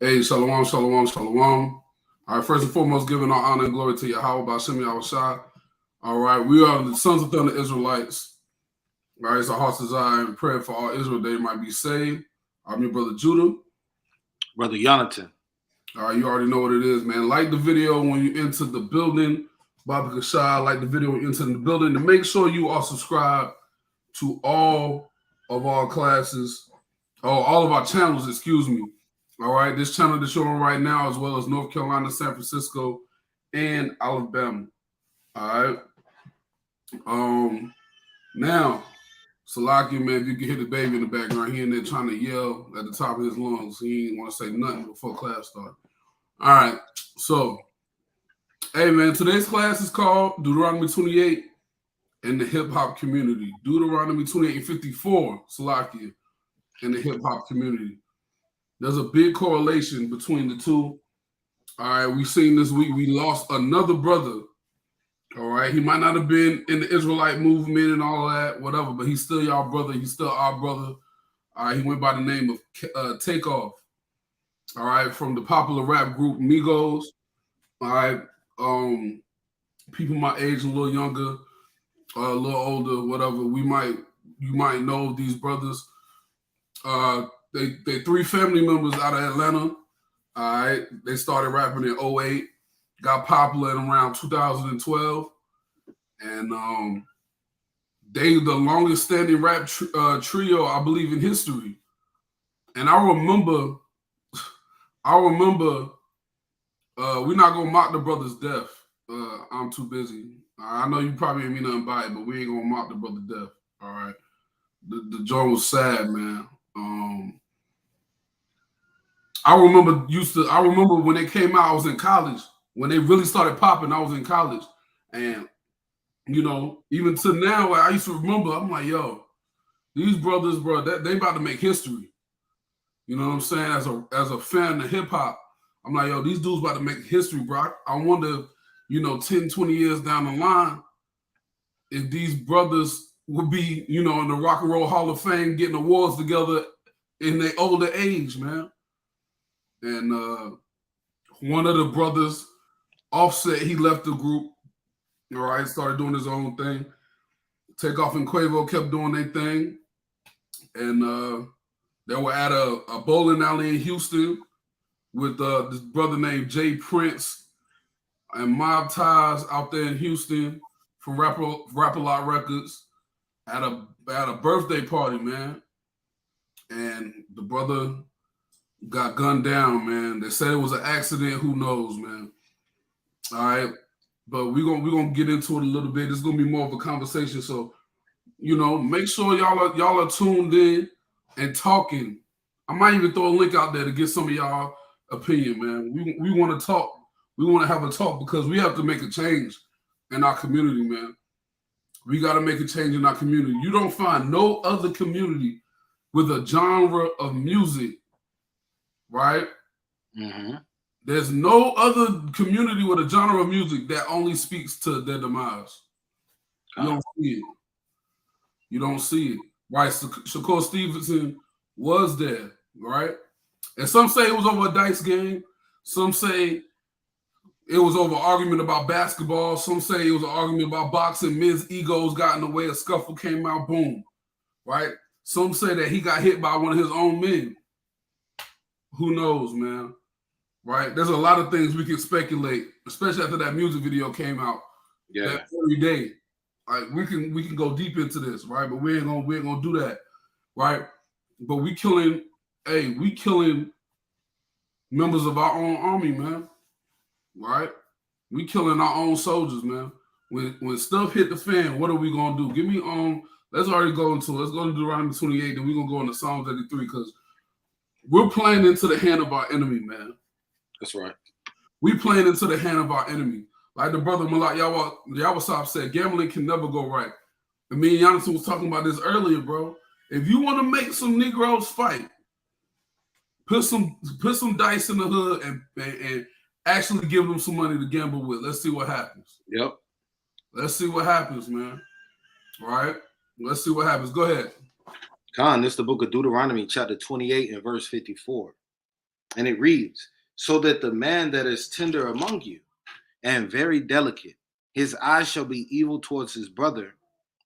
Hey, shalom, shalom, shalom. All right, first and foremost, giving our honor and glory to Yahweh by Shem Yahushua. All right, we are the sons of Thunder Israelites. All right, it's our heart's desire and prayer for all Israel they might be saved. I'm your brother Judah. Brother Jonathan. All right, you already know what it is, man. Like the video when you enter the building. Baba Kashai, like the video when you enter the building. To make sure you are subscribed to all of our classes, all of our channels, excuse me. All right, this channel that's showing right now, as well as North Carolina, San Francisco, and Alabama. All right. Now, Salaki, man, if you can hear the baby in the background, he in there trying to yell at the top of his lungs. He ain't want to say nothing before class started. All right, so, hey, man, today's class is called Deuteronomy 28 and the hip-hop community. Deuteronomy 28 and 54, Salaki, and the hip-hop community. There's a big correlation between the two. All right, we've seen this week, we lost another brother. All right, he might not have been in the Israelite movement and all that, whatever, but he's still y'all brother. He's still our brother. All right, he went by the name of Takeoff. All right, from the popular rap group Migos. All right, people my age, a little younger, a little older, whatever. You might know these brothers. They three family members out of Atlanta. All right, they started rapping in 2008, got popular in around 2012, and they the longest standing rap trio, I believe, in history. And I remember, we're not gonna mock the brother's death. I'm too busy. I know you probably ain't mean nothing by it, but we ain't gonna mock the brother's death. All right, the joint was sad, man. I remember when they came out, I was in college. When they really started popping, I was in college. And, you know, even to now, I used to remember, I'm like, yo, these brothers, bro, they about to make history. You know what I'm saying? As a fan of hip hop, I'm like, yo, these dudes about to make history, bro. I wonder, you know, 10, 20 years down the line, if these brothers would be, you know, in the Rock and Roll Hall of Fame getting awards together in their older age, man. And one of the brothers, Offset, he left the group. All right, started doing his own thing. Takeoff and Quavo kept doing their thing. And they were at a bowling alley in Houston with this brother named Jay Prince and Mob Ties out there in Houston from Rap-A-Lot Records at a birthday party, man. And the brother got gunned down, man. They said it was an accident. Who knows, man? All right. But we're gonna get into it a little bit. It's gonna be more of a conversation. So, you know, make sure y'all are tuned in and talking. I might even throw a link out there to get some of y'all opinion, man. We want to talk. We want to have a talk because we have to make a change in our community, man. We got to make a change in our community. You don't find no other community with a genre of music, right? Mm-hmm. There's no other community with a genre of music that only speaks to their demise. You don't see it. You don't see it. Right? Shakur Stevenson was there, right? And some say it was over a dice game. Some say it was over an argument about basketball. Some say it was an argument about boxing. Miz egos got in the way. A scuffle came out. Boom. Right? Some say that he got hit by one of his own men. Who knows, man? Right? There's a lot of things we can speculate, especially after that music video came out. Yeah. That very day. Like we can go deep into this, right? But we ain't gonna do that, right? But we killing members of our own army, man. Right? We killing our own soldiers, man. When stuff hit the fan, what are we gonna do? Give me let's already go into it. Let's go to Deuteronomy 28, then we're gonna go into Psalms 83 because we're playing into the hand of our enemy, man. That's right. We playing into the hand of our enemy. Like the brother Malak Yawasab said, gambling can never go right. And me and Jonathan was talking about this earlier, bro. If you want to make some Negroes fight, put some dice in the hood and actually give them some money to gamble with. Let's see what happens. Yep. Let's see what happens, man. All right? Let's see what happens. Go ahead. Khan, this is the book of Deuteronomy, chapter 28 and verse 54. And it reads, so that the man that is tender among you and very delicate, his eyes shall be evil towards his brother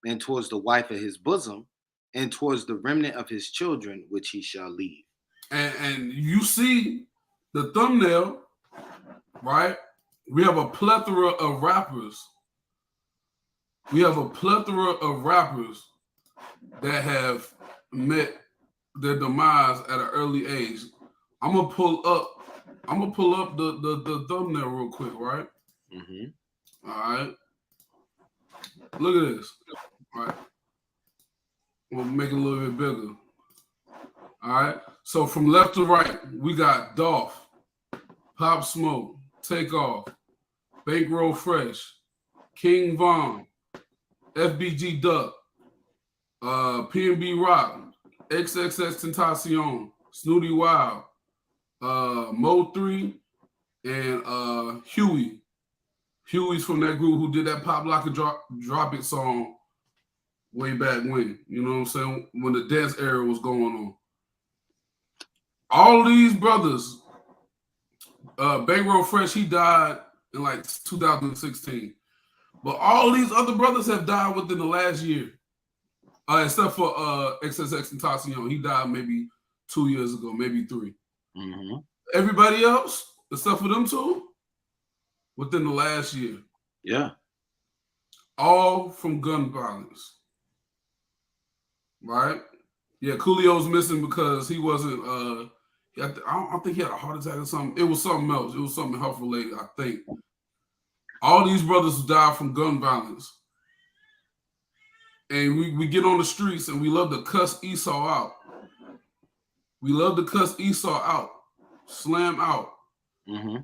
and towards the wife of his bosom and towards the remnant of his children, which he shall leave. And you see the thumbnail, right? We have a plethora of rappers. We have a plethora of rappers that have met their demise at an early age. I'm gonna pull up the thumbnail real quick, right? Mm-hmm. All right. Look at this. All right. We'll make it a little bit bigger. All right. So from left to right, we got Dolph, Pop Smoke, Takeoff, Bankroll Fresh, King Von, FBG Duck, PNB Rock, XXX Tentacion, Snooty Wild, Mo 3, and Huey. Huey's from that group who did that Pop Lock and Drop It song way back when. You know what I'm saying? When the dance era was going on. All these brothers, Bankroll Fresh, he died in like 2016. But all these other brothers have died within the last year. Except for XXX Tentacion. He died maybe 2 years ago, maybe 3. Mm-hmm. Everybody else, except for them two, within the last year. Yeah. All from gun violence. Right? Yeah, Coolio's missing because he wasn't, I don't think he had a heart attack or something. It was something else. It was something health related, I think. All these brothers died from gun violence. And we get on the streets and we love to cuss Esau out. We love to cuss Esau out, slam out. Mm-hmm.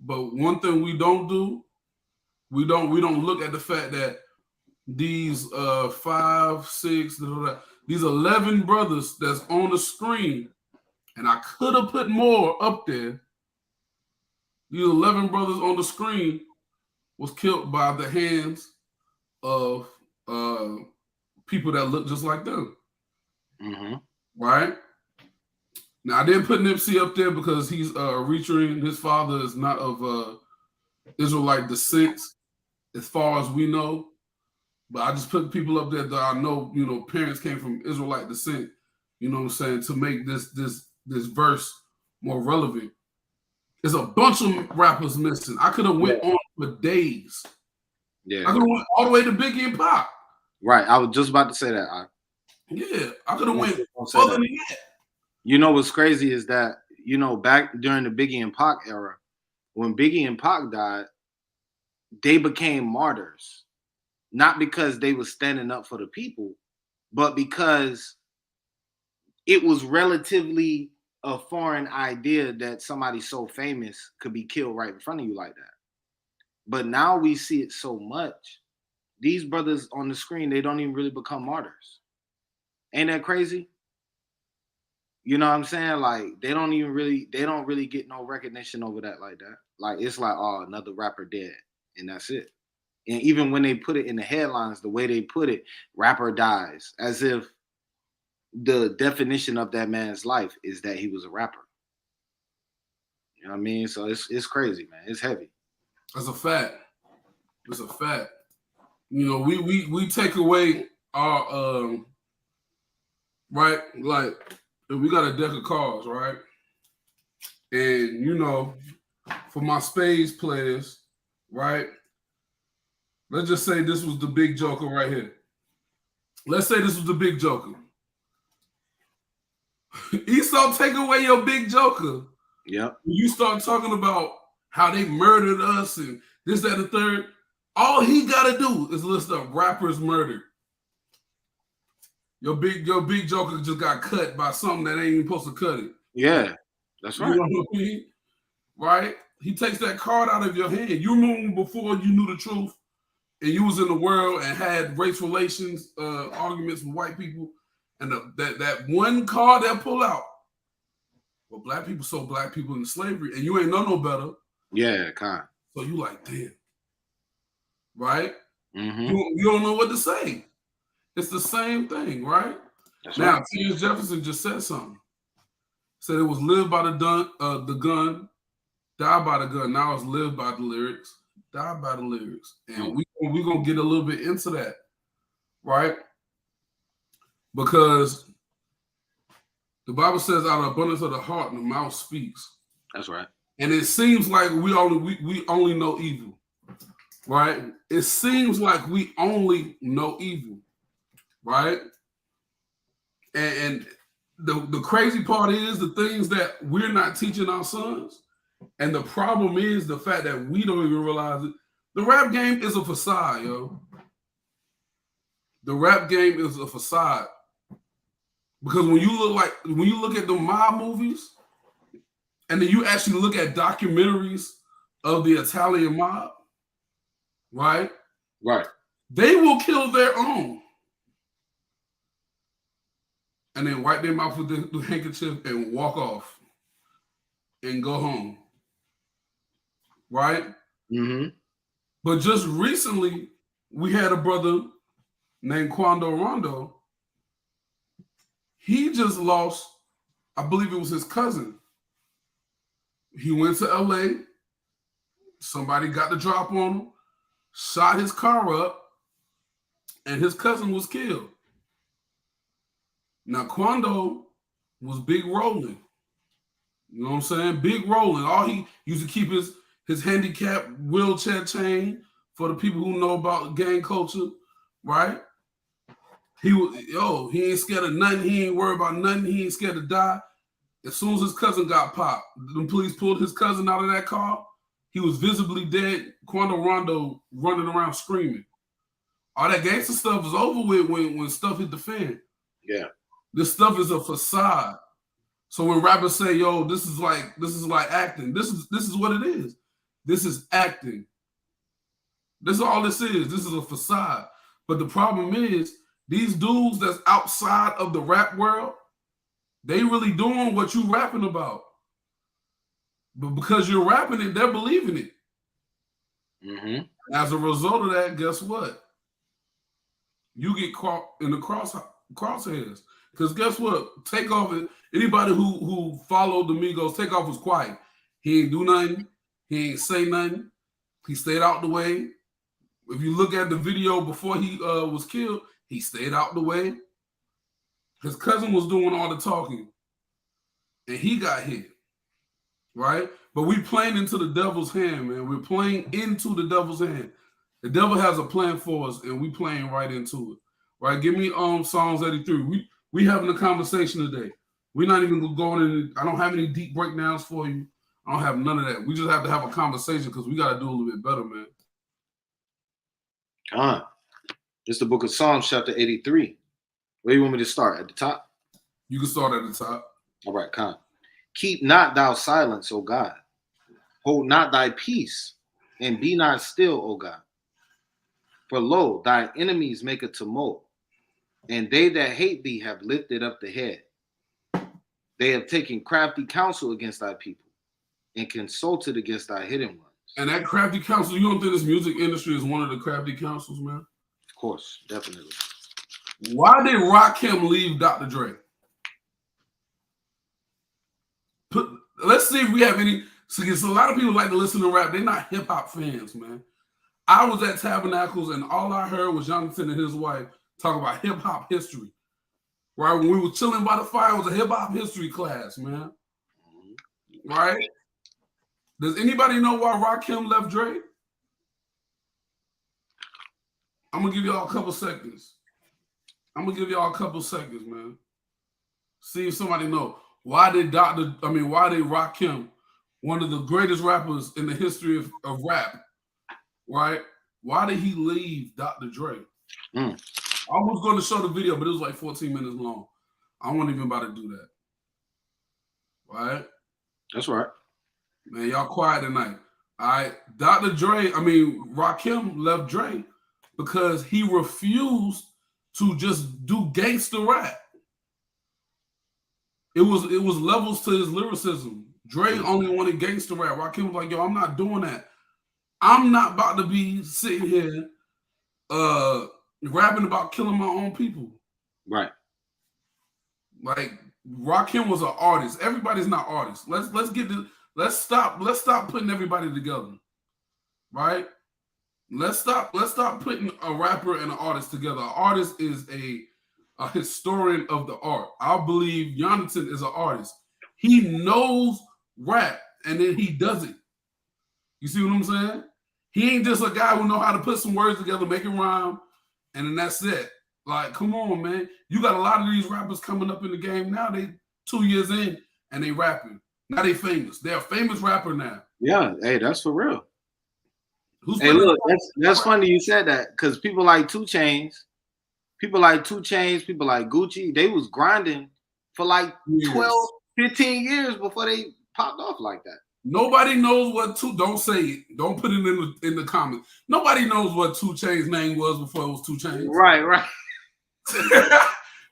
But one thing we don't do, we don't look at the fact that these 5, 6, these 11 brothers that's on the screen, and I could have put more up there. These 11 brothers on the screen was killed by the hands of people that look just like them. Mm-hmm. Right? Now, I didn't put Nipsey up there because he's reaching. His father is not of Israelite descent, as far as we know. But I just put people up there that I know, parents came from Israelite descent, you know what I'm saying, to make this verse more relevant. There's a bunch of rappers missing. I could have went on for days. Yeah. I could have went all the way to Biggie and Pop. Right. I was just about to say that. Yeah, I could have went further than that. You know what's crazy is that, back during the Biggie and Pac era, when Biggie and Pac died, they became martyrs. Not because they were standing up for the people, but because it was relatively a foreign idea that somebody so famous could be killed right in front of you like that. But now we see it so much. These brothers on the screen, they don't even really become martyrs. Ain't that crazy? You know what I'm saying? Like, they don't really get no recognition over that like that. Like, it's like, oh, another rapper dead, and that's it. And even when they put it in the headlines, the way they put it, rapper dies, as if the definition of that man's life is that he was a rapper. You know what I mean? So it's crazy, man. It's heavy. That's a fact. It's a fact. We take away our right, like if we got a deck of cards, right? And for my spades players, right? Let's just say this was the big joker right here. Let's say this was the big joker. Esau, take away your big joker. Yep. When you start talking about how they murdered us and this, that, and the third, all he gotta do is list up rappers murdered. Your big joker just got cut by something that ain't even supposed to cut it. Yeah, that's right. You know what I mean? Right? He takes that card out of your hand. You remember before you knew the truth and you was in the world and had race relations arguments with white people, and that one card they'll pull out. Well, black people sold black people into slavery, and you ain't know no better. Yeah, kind. So you like, damn. Right? Mm-hmm. You don't know what to say. It's the same thing, right? That's now, right. T.S. Jefferson just said something. Said it was live by the gun, die by the gun. Now it's live by the lyrics, die by the lyrics. And we're going to get a little bit into that, right? Because the Bible says out of the abundance of the heart, the mouth speaks. That's right. And it seems like we only know evil, right? It seems like we only know evil, right? And the crazy part is the things that we're not teaching our sons. And the problem is the fact that we don't even realize it. The rap game is a facade, yo. The rap game is a facade. Because when you look at the mob movies, and then you actually look at documentaries of the Italian mob, right? Right. They will kill their own. And then wipe their mouth with the handkerchief and walk off and go home. Right? Mm-hmm. But just recently, we had a brother named Quando Rondo. He just lost, I believe it was his cousin. He went to LA. Somebody got the drop on him, shot his car up, and his cousin was killed. Now, Quando was big rolling. You know what I'm saying? Big rolling. All he used to keep his handicap wheelchair chain for the people who know about gang culture, right? He ain't scared of nothing. He ain't worried about nothing. He ain't scared to die. As soon as his cousin got popped, the police pulled his cousin out of that car. He was visibly dead. Quando Rondo running around screaming. All that gangster stuff is over with when stuff hit the fan. Yeah. This stuff is a facade. So when rappers say, yo, this is like acting, this is what it is. This is acting. This is all this is. This is a facade. But the problem is, these dudes that's outside of the rap world, they really doing what you rapping about. But because you're rapping it, they're believing it. Mm-hmm. As a result of that, guess what? You get caught in the crosshairs. Because guess what? Takeoff, anybody who followed the Migos, Takeoff was quiet. He ain't do nothing. He ain't say nothing. He stayed out the way. If you look at the video before he was killed, he stayed out the way. His cousin was doing all the talking. And he got hit. Right? But we playing into the devil's hand, man. We're playing into the devil's hand. The devil has a plan for us, and we playing right into it. Right? Give me Psalms 83. We having a conversation today. We're not even going in. I don't have any deep breakdowns for you. I don't have none of that. We just have to have a conversation because we got to do a little bit better, man. It's the book of Psalms, chapter 83. Where do you want me to start? At the top? You can start at the top. All right, Khan. Keep not thou silence, O God. Hold not thy peace, and be not still, O God. For lo, thy enemies make a tumult, and they that hate thee have lifted up the head. They have taken crafty counsel against thy people, and consulted against thy hidden ones. And that crafty counsel, you don't think this music industry is one of the crafty counsels, man? Of course, definitely. Why did Rakim leave Dr. Dre? Let's see if we have any. So a lot of people like to listen to rap. They're not hip hop fans, man. I was at Tabernacles and all I heard was Jonathan and his wife talk about hip hop history. Right? When we were chilling by the fire, it was a hip hop history class, man. Right? Does anybody know why Rakim left Dre? I'm gonna give y'all a couple seconds. Man. See if somebody know. Why did Rakim, one of the greatest rappers in the history of rap, right? Why did he leave Dr. Dre? I was going to show the video, but it was like 14 minutes long. I wasn't even about to do that. Right? That's right. Man, y'all quiet tonight. All right. Rakim left Dre because he refused to just do gangster rap. It was levels to his lyricism. Dre only wanted gangster rap. Rakim was like, yo, I'm not doing that. I'm not about to be sitting here rapping about killing my own people. Right. Like, Rakim was an artist. Everybody's not artists. Let's stop putting everybody together. Right? Let's stop putting a rapper and an artist together. An artist is a historian of the art. I believe Jonathan is an artist. He knows rap and then he does it. You see what I'm saying? He ain't just a guy who know how to put some words together, make it rhyme, and then that's it. Like, come on, man. You got a lot of these rappers coming up in the game now. They 2 years in and they rapping. Now they famous. They're a famous rapper now. Yeah, hey, that's for real. Hey, look, that's funny you said that because people like 2 Chainz, people like Gucci, they was grinding for like 12, 15 years before they popped off like that. Nobody knows what don't say it. Don't put it in the comments. Nobody knows what 2 Chainz name was before it was 2 Chainz. Right.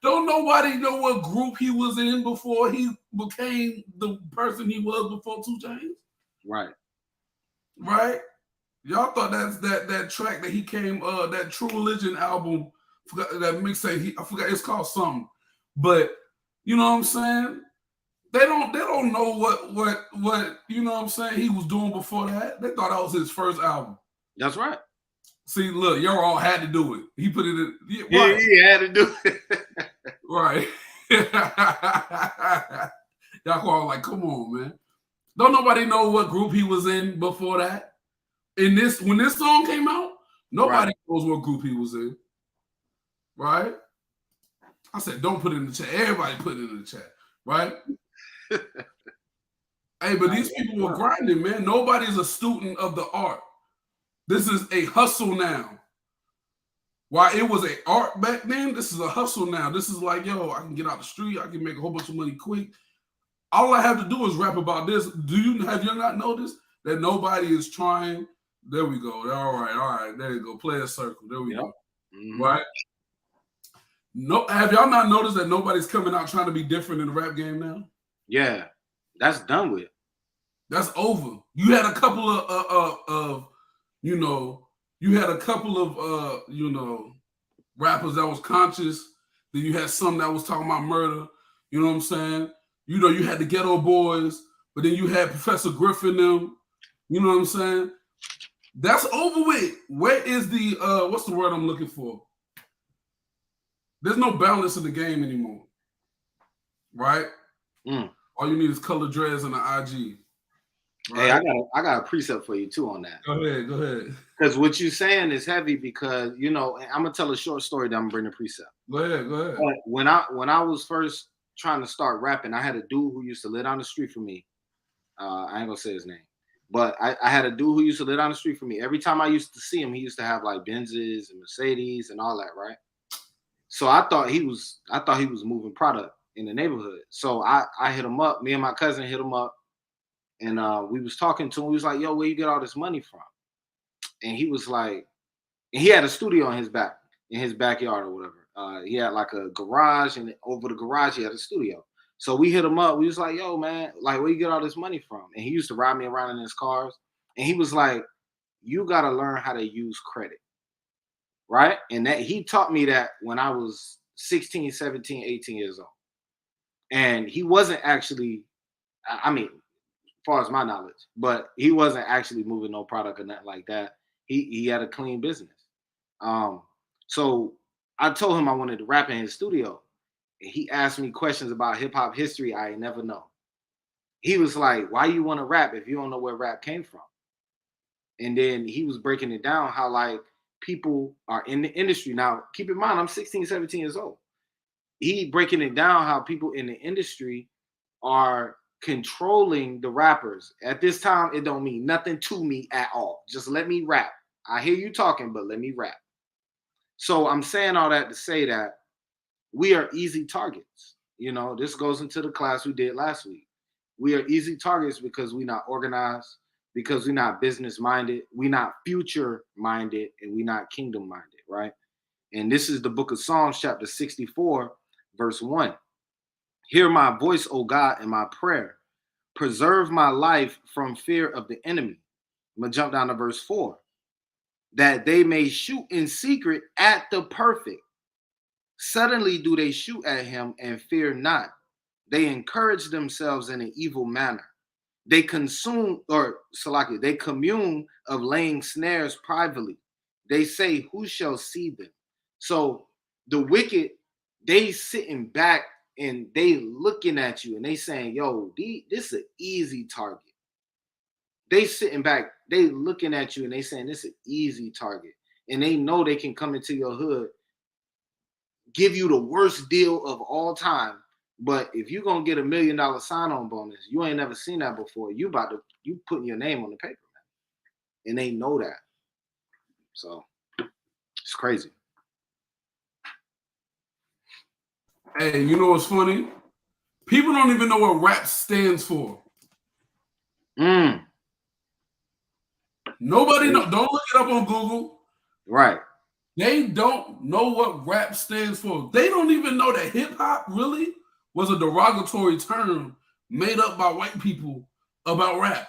Don't nobody know what group he was in before he became the person he was before 2 Chainz. Right. Y'all thought that track that he came that True Religion album, that mixtape, I forgot it's called something. But you know what I'm saying? They don't know what you know what I'm saying he was doing before that. They thought that was his first album. That's right. See, look, y'all all had to do it. He put it in. Yeah, he had to do it. Right. Y'all all like, come on, man. Don't nobody know what group he was in before that. When this song came out, nobody knows what group he was in. Right? I said, don't put it in the chat. Everybody put it in the chat. Right? Hey, but these people were grinding, man. Nobody's a student of the art. This is a hustle now. While it was an art back then, this is a hustle now. This is like, yo, I can get out the street. I can make a whole bunch of money quick. All I have to do is rap about this. Have you not noticed that nobody is trying? There we go. All right. There you go. Play a circle. There we go. Mm-hmm. Right? No, have y'all not noticed that nobody's coming out trying to be different in the rap game now? Yeah, that's done with. That's over. You had a couple of rappers that was conscious. Then you had some that was talking about murder. You know what I'm saying? You know, you had the Ghetto Boys, but then you had Professor Griffin them. You know what I'm saying? That's over with. Where is the what's the word I'm looking for? There's no balance in the game anymore. Right? All you need is color dreads and an IG. Right? Hey, I got a precept for you too on that. Go ahead. Because what you're saying is heavy because, you know, I'm going to tell a short story that I'm going to bring a precept. Go ahead. But when I was first trying to start rapping, I had a dude who used to live down the street from me. I ain't going to say his name. But I had a dude who used to live down the street from me. Every time I used to see him, he used to have like Benzes and Mercedes and all that, right? So I thought he was moving product in the neighborhood. So I hit him up. Me and my cousin hit him up. And we was talking to him. We was like, yo, where you get all this money from? And he was like, and he had a studio in his backyard or whatever. He had like a garage, and over the garage, he had a studio. So we hit him up. We was like, yo, man, like, where you get all this money from? And he used to ride me around in his cars. And he was like, you got to learn how to use credit. Right? And that he taught me that when I was 16, 17, 18 years old. And he wasn't actually, I mean, as far as my knowledge, but he wasn't actually moving no product or nothing like that. He had a clean business. So I told him I wanted to rap in his studio. And he asked me questions about hip hop history I ain't never know. He was like, why you want to rap if you don't know where rap came from? And then he was breaking it down how like people are in the industry. Now, keep in mind, I'm 16, 17 years old. He breaking it down how people in the industry are controlling the rappers. At this time, it don't mean nothing to me at all. Just let me rap. I hear you talking, but let me rap. So I'm saying all that to say that we are easy targets. You know, this goes into the class we did last week. We are easy targets because we're not organized, because we're not business minded, we're not future minded, and we're not kingdom minded, right? And this is the book of Psalms, chapter 64, verse 1. Hear my voice, O God, and my prayer. Preserve my life from fear of the enemy. I'm going to jump down to verse 4. That they may shoot in secret at the perfect. Suddenly do they shoot at him and fear not. they encourage themselves in an evil manner. They consume, or Salaki, they commune of laying snares privately. They say, who shall see them? So the wicked, they sitting back and they looking at you and they saying, yo, this is an easy target. They sitting back, they looking at you and they saying this is an easy target. And they know they can come into your hood, give you the worst deal of all time. But if you're gonna get $1 million sign-on bonus, you ain't never seen that before. You putting your name on the paper, man. And they know that. So it's crazy. Hey, you know what's funny? People don't even know what rap stands for. Nobody know. Don't look it up on Google. Right. They don't know what rap stands for. They don't even know that hip hop really was a derogatory term made up by white people about rap.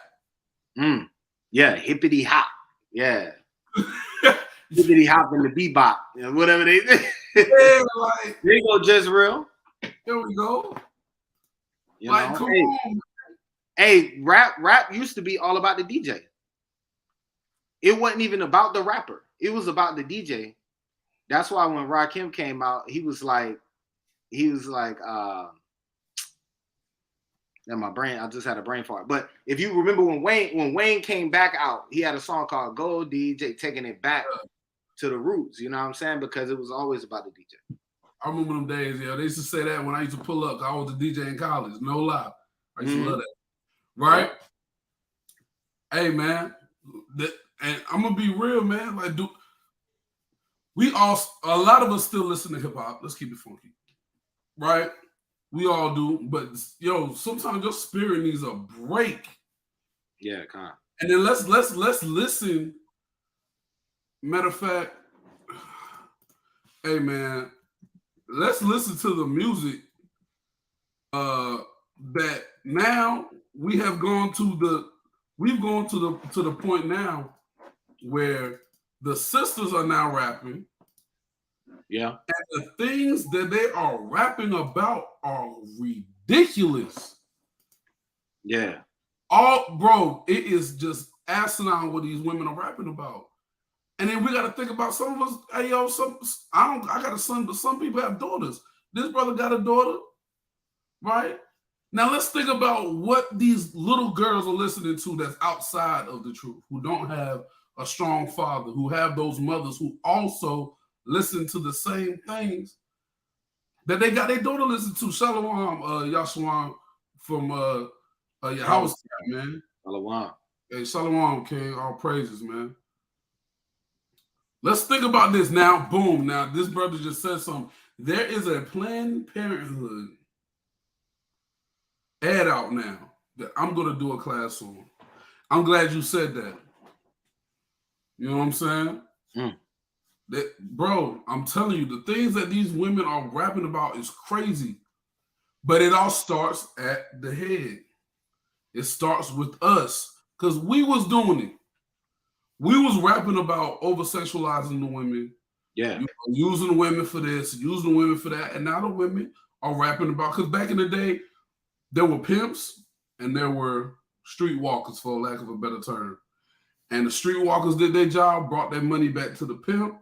Yeah, hippity hop. Yeah. Hippity hop and the bebop. Yeah, whatever they Yeah, like, there you go, Jezreel. There we go. You like, know? come on. Hey, rap used to be all about the DJ. It wasn't even about the rapper. It was about the DJ. That's why when Rakim came out, he was like, my brain, I just had a brain fart. But if you remember when Wayne came back out, he had a song called Go DJ, taking it back to the roots. You know what I'm saying? Because it was always about the DJ. I remember them days, yeah. They used to say that when I used to pull up. I was a DJ in college, no lie. I used to love that. Right? Yeah. Hey, man. And I'm gonna be real, man. Like, a lot of us still listen to hip hop. Let's keep it funky, right? We all do, but yo, sometimes your spirit needs a break. Yeah, kind of. And then let's listen. Matter of fact, hey man, let's listen to the music. That now we've gone to the point now where the sisters are now rapping. Yeah. And the things that they are rapping about are ridiculous. Yeah. Bro, it is just asinine what these women are rapping about. And then we got to think about some of us. Hey, yo, I got a son, but some people have daughters. This brother got a daughter, right? Now let's think about what these little girls are listening to that's outside of the truth, who don't have a strong father, who have those mothers who also listen to the same things that they got their daughter listen to. Shalom, Yashawan from your house, man. Shalom. Hey, Shalom, King. All praises, man. Let's think about this now. Boom. Now, this brother just said something. There is a Planned Parenthood ad out now that I'm going to do a class on. I'm glad you said that. You know what I'm saying? Bro, I'm telling you, the things that these women are rapping about is crazy. But it all starts at the head. It starts with us because we was doing it. We was rapping about over-sexualizing the women. Yeah. Using the women for this, using the women for that. And now the women are rapping about, because back in the day, there were pimps and there were streetwalkers, for lack of a better term. And the streetwalkers did their job, brought their money back to the pimp.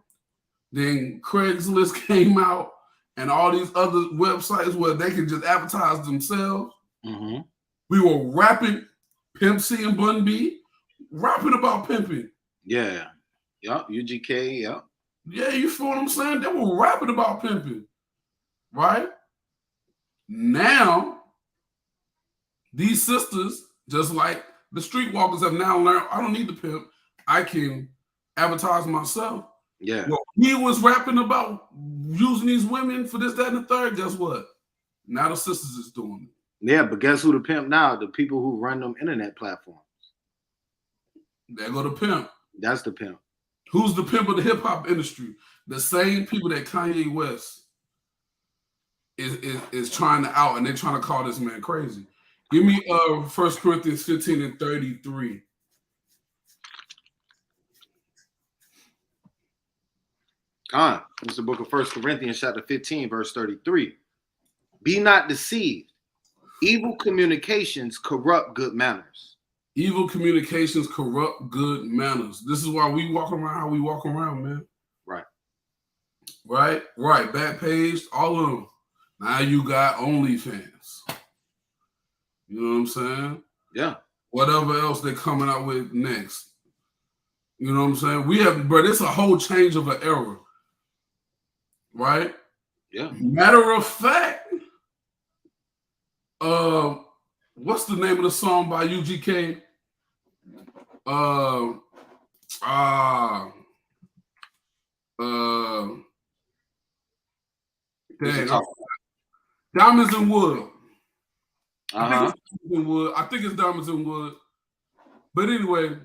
Then Craigslist came out and all these other websites where they can just advertise themselves. Mm-hmm. We were rapping, Pimp C and Bun B, rapping about pimping. Yeah. Yep. UGK. Yep. Yeah, you feel what I'm saying? They were rapping about pimping. Right? Now, these sisters, just like the streetwalkers, have now learned, I don't need the pimp. I can advertise myself. Yeah. Well, he was rapping about using these women for this, that, and the third. Guess what? Now the sisters is doing it. Yeah, but guess who the pimp now? The people who run them internet platforms. There go the pimp. That's the pimp. Who's the pimp of the hip hop industry? The same people that Kanye West is trying to out, and they're trying to call this man crazy. Give me 1 Corinthians 15 and 33. It's the book of 1 Corinthians chapter 15, verse 33. Be not deceived. Evil communications corrupt good manners. Evil communications corrupt good manners. This is why we walk around how we walk around, man. Right. Right. Back page, all of them. Now you got OnlyFans. You know what I'm saying? Yeah. Whatever else they're coming out with next. You know what I'm saying? We have, but it's a whole change of an era. Right? Yeah. Matter of fact, what's the name of the song by UGK? Diamonds and Wood. I think it's Diamonds and Wood. But anyway,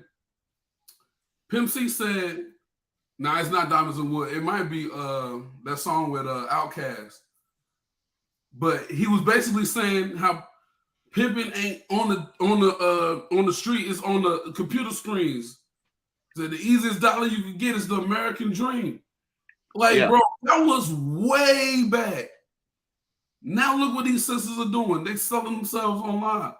Pimp C said, "Nah, it's not Diamonds and Wood. It might be that song with Outkast." But he was basically saying how pimping ain't on the street, it's on the computer screens. So the easiest dollar you can get is the American dream. Like, bro, that was way back. Now look what these sisters are doing. They selling themselves online.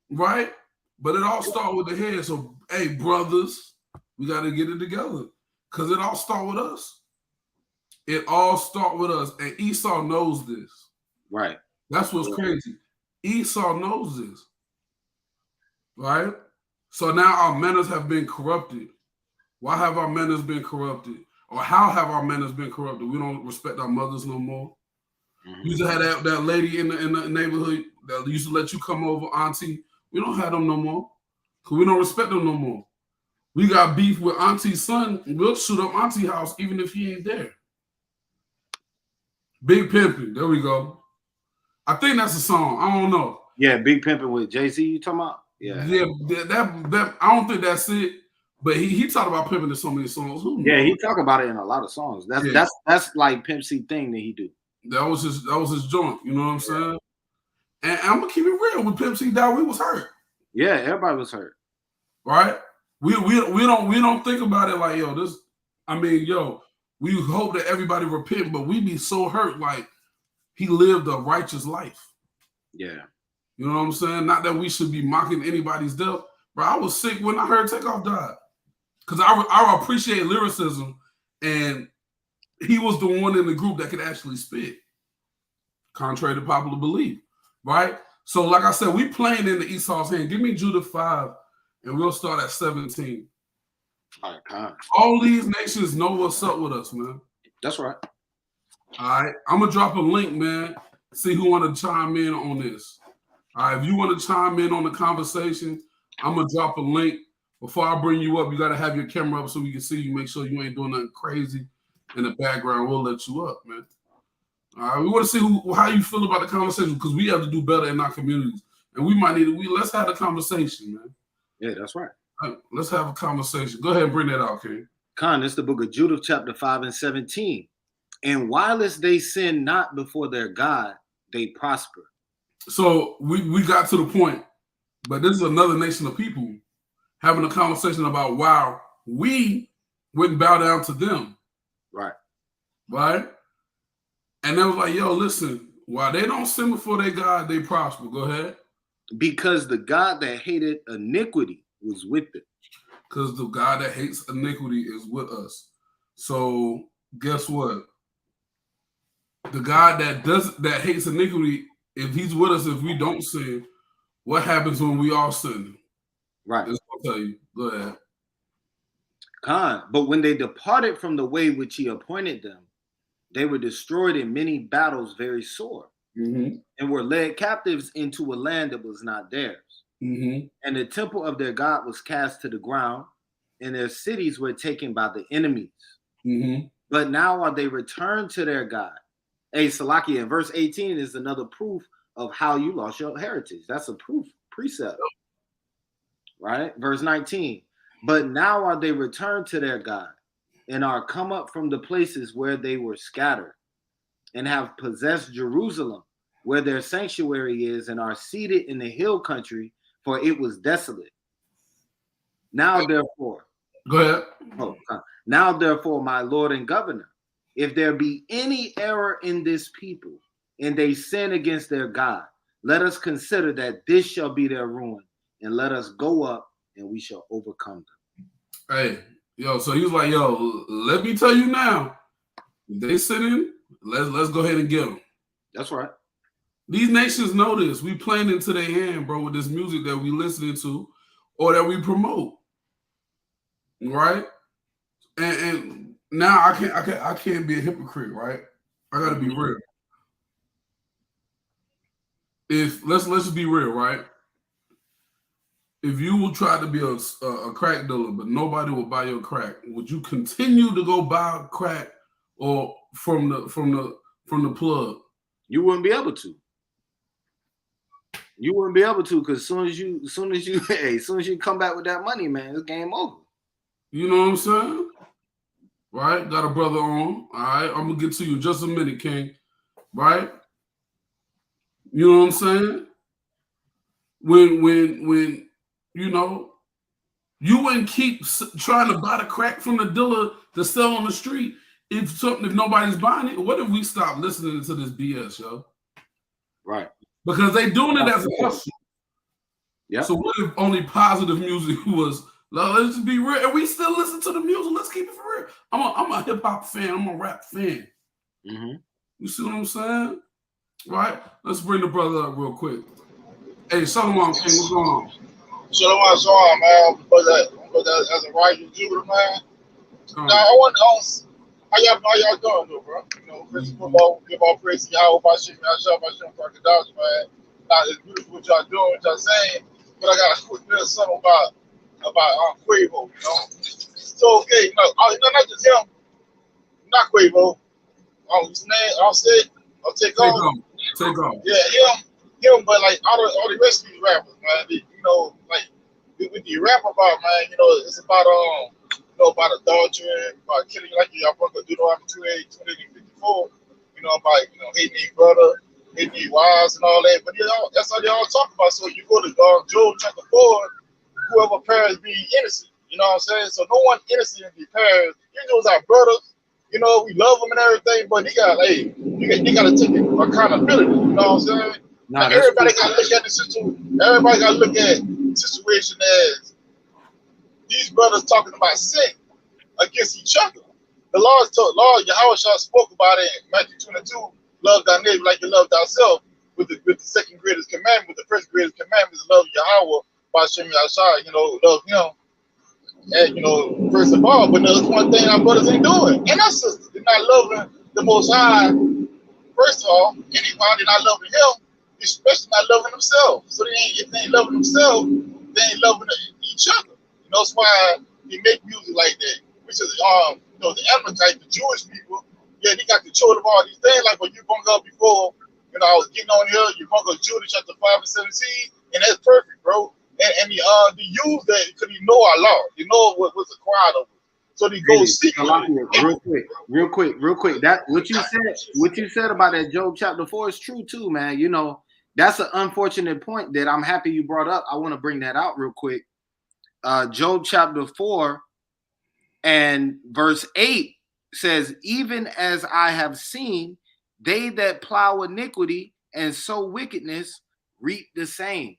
Right? But it all starts with the head. So, hey, brothers, we got to get it together. Because it all starts with us. It all starts with us. And Esau knows this. Right. That's what's crazy. Esau knows this. Right? So now our manners have been corrupted. Why have our manners been corrupted? Or how have our manners been corrupted? We don't respect our mothers no more. We used to have that lady in the neighborhood that used to let you come over, auntie. We don't have them no more. Because we don't respect them no more. We got beef with auntie's son. We'll shoot up auntie's house even if he ain't there. Big Pimpin'. There we go. I think that's a song. I don't know. Yeah, Big Pimpin' with Jay-Z you talking about? Yeah, that I don't think that's it. But he talked about pimping in so many songs. He talk about it in a lot of songs. That's like Pimp C thing that he do. That was his joint. You know what I'm saying? And I'm gonna keep it real. When Pimp C died, we was hurt. Yeah, everybody was hurt. Right? We don't think about it like, yo, this. I mean, yo, we hope that everybody repent, but we be so hurt. Like he lived a righteous life. Yeah. You know what I'm saying? Not that we should be mocking anybody's death. Bro, I was sick when I heard Takeoff died. Because I appreciate lyricism, and he was the one in the group that could actually spit, contrary to popular belief, right? So, like I said, we playing in the Esau's hand. Give me Judah 5, and we'll start at 17. All right, all these nations know what's up with us, man. That's right. All right, I'm going to drop a link, man. See who want to chime in on this. All right, if you want to chime in on the conversation, I'm going to drop a link. Before I bring you up, you got to have your camera up so we can see you. Make sure you ain't doing nothing crazy in the background. We'll let you up, man. All right, we want to see how you feel about the conversation because we have to do better in our communities. And we might need let's have a conversation, man. Yeah, that's right. All right, let's have a conversation. Go ahead and bring that out, King. Khan, it's the book of Judah, chapter 5 and 17. And whilst they sin not before their God, they prosper. So we got to the point, but this is another nation of people having a conversation about why we wouldn't bow down to them. Right. Right? And they was like, yo, listen, while they don't sin before their God, they prosper. Go ahead. Because the God that hated iniquity was with them. Because the God that hates iniquity is with us. So guess what? The God that hates iniquity, if he's with us, if we don't sin, what happens when we all sin? Right. That's what I'll tell you. Go ahead. Khan, but when they departed from the way which he appointed them, they were destroyed in many battles very sore, and were led captives into a land that was not theirs. And the temple of their God was cast to the ground, and their cities were taken by the enemies. But now are they returned to their God. Hey, Salakia, in verse 18 is another proof of how you lost your heritage. That's a precept. Right? Verse 19. But now are they returned to their God, and are come up from the places where they were scattered, and have possessed Jerusalem, where their sanctuary is, and are seated in the hill country, for it was desolate. Now, therefore, go ahead. Now, therefore, my Lord and Governor, if there be any error in this people, and they sin against their God, Let us consider that this shall be their ruin, and let us go up, and we shall overcome them. Hey, yo, so he was like, yo, let me tell you now, they sitting, let's go ahead and get them. That's right. These nations know this. We playing into their hand, bro, with this music that we listening to or that we promote. Right? And now I can't be a hypocrite, right? I gotta be real. If let's just be real, right? If you will try to be a crack dealer, but nobody will buy your crack, would you continue to go buy crack or from the plug? You wouldn't be able to. You wouldn't be able to, because as soon as you come back with that money, man, it's game over. You know what I'm saying? Right? Got a brother on. All right, I'm gonna get to you in just a minute, King. Right? You know what I'm saying? When you know, you wouldn't keep trying to buy the crack from the dealer to sell on the street if nobody's buying it. What if we stop listening to this BS, yo? Right. Because they doing it as a hustle. Yeah. So what if only positive music was? Let's just be real, and we still listen to the music. Let's keep it for real. I'm a hip hop fan. I'm a rap fan. Mm-hmm. You see what I'm saying? Right? Let's bring the brother up real quick. Hey, Solomon King, what's going on? Shalom, man. But as a righteous Judah, man. Now I want to how y'all doing, though, bro? You know, first of all, give all praise to Yahweh, Bashem, Crocodiles, man. Now it's beautiful what y'all doing, what y'all saying, but I got a quick little something about Quavo, you know. So okay, not just him, not Quavo. His name, I'll take off. Take off. Yeah, him, but like all the rest of these rappers, man. You know, like with the rap about, man, you know, it's about about adultery, about killing, like y'all broke up Deuteronomy 28, 54. You know, about hating their brother, hating their wives and all that. But that's all they all talk about. So you go to Job chapter 4, whoever perished be innocent. You know what I'm saying? So no one innocent in the perished. You know, it's our brothers. You know, we love them and everything, but they got to take accountability. You know what I'm saying? Now, everybody got to look at the situation. Everybody got to look at the situation as these brothers talking about sin against each other. The Lord Yahweh spoke about it in Matthew 22. Love thy neighbor like you love thyself. With the second greatest commandment, with the first greatest commandment is love Yahweh by Shem Yahshua. Love him. And first of all, but there's one thing our brothers ain't doing, and our sisters, they're not loving the Most High. First of all, and they're not loving Him, especially not loving themselves. So if they ain't loving themselves, they ain't loving each other. That's why they make music like that, which is the Amalekites, the Jewish people. Yeah, they got control of all these things. Like when you brought up before, I was getting on here. You brought up Judah chapter 5 and 17, and that's perfect, bro. And they use that because you know our law. You know what's required of it. So they go secretly. Real quick. That what you said about that Job chapter 4 is true too, man. That's an unfortunate point that I'm happy you brought up. I want to bring that out real quick. Job chapter 4 and verse 8 says, even as I have seen, they that plow iniquity and sow wickedness reap the same.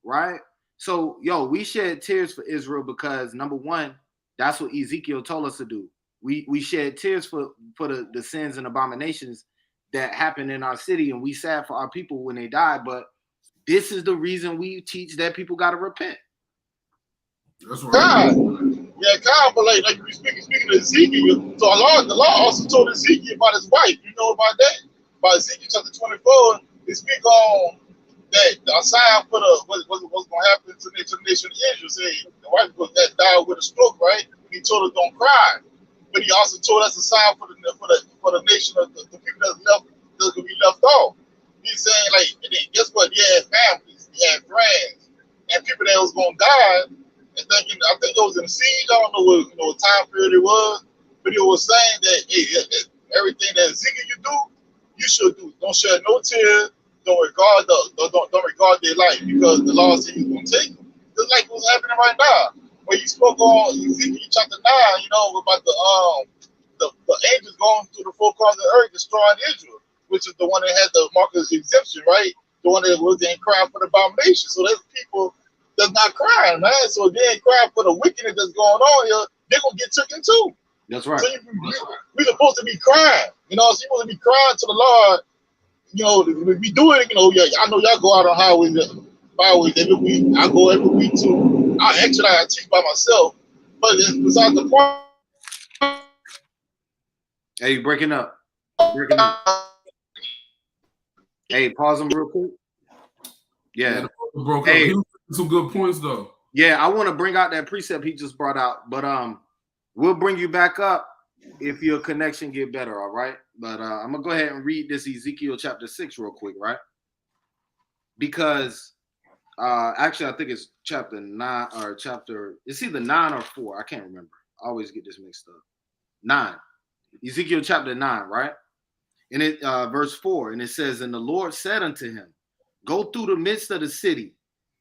Right? So, we shed tears for Israel because, number one, that's what Ezekiel told us to do. We shed tears for the sins and abominations that happened in our city, and we sad for our people when they died. But this is the reason we teach that people got to repent. That's right. God, but like we speaking to Ezekiel, so the law also told Ezekiel about his wife. You know about that? About Ezekiel chapter 24, they speak on that the sign for what's going to happen to the nation of Israel. Say the wife that died with a stroke, right? He told us don't cry, but he also told us a sign for the nation of the people that's going to be left off. He's saying, like, and then guess what? He had families, he had friends, and people that was going to die. And I think it was in the siege. I don't know what time period it was, but he was saying that everything that Ezekiel you should do. Don't shed no tears. Don't regard their life, because the Lord said He's going to take them. Just like what's happening right now. When you spoke on Ezekiel chapter 9, about the angels going through the four corners of the earth, destroying Israel, which is the one that had the mark of exemption, right? the one that was in crying for the abomination. So there's people that's not crying, man. So they ain't crying for the wickedness that's going on here. They're gonna get taken too. That's right. So we're supposed to be crying, you know. So you're supposed to be crying to the Lord. You know, we do it. You know, yeah. I know y'all go out on highways, byways every week. I go every week too. I teach by myself, but it's besides the point. Hey, you breaking up. Hey, pause them real quick. Yeah. Broke up. He was some good points though. Yeah, I want to bring out that precept he just brought out, but we'll bring you back up if your connection get better, all right? But I'm gonna go ahead and read this Ezekiel chapter 6 real quick, right? Because actually I think it's chapter 9 or chapter, it's either 9 or 4. I can't remember. I always get this mixed up. 9. Ezekiel chapter 9, right? And it verse 4, and it says, and the Lord said unto him, go through the midst of the city,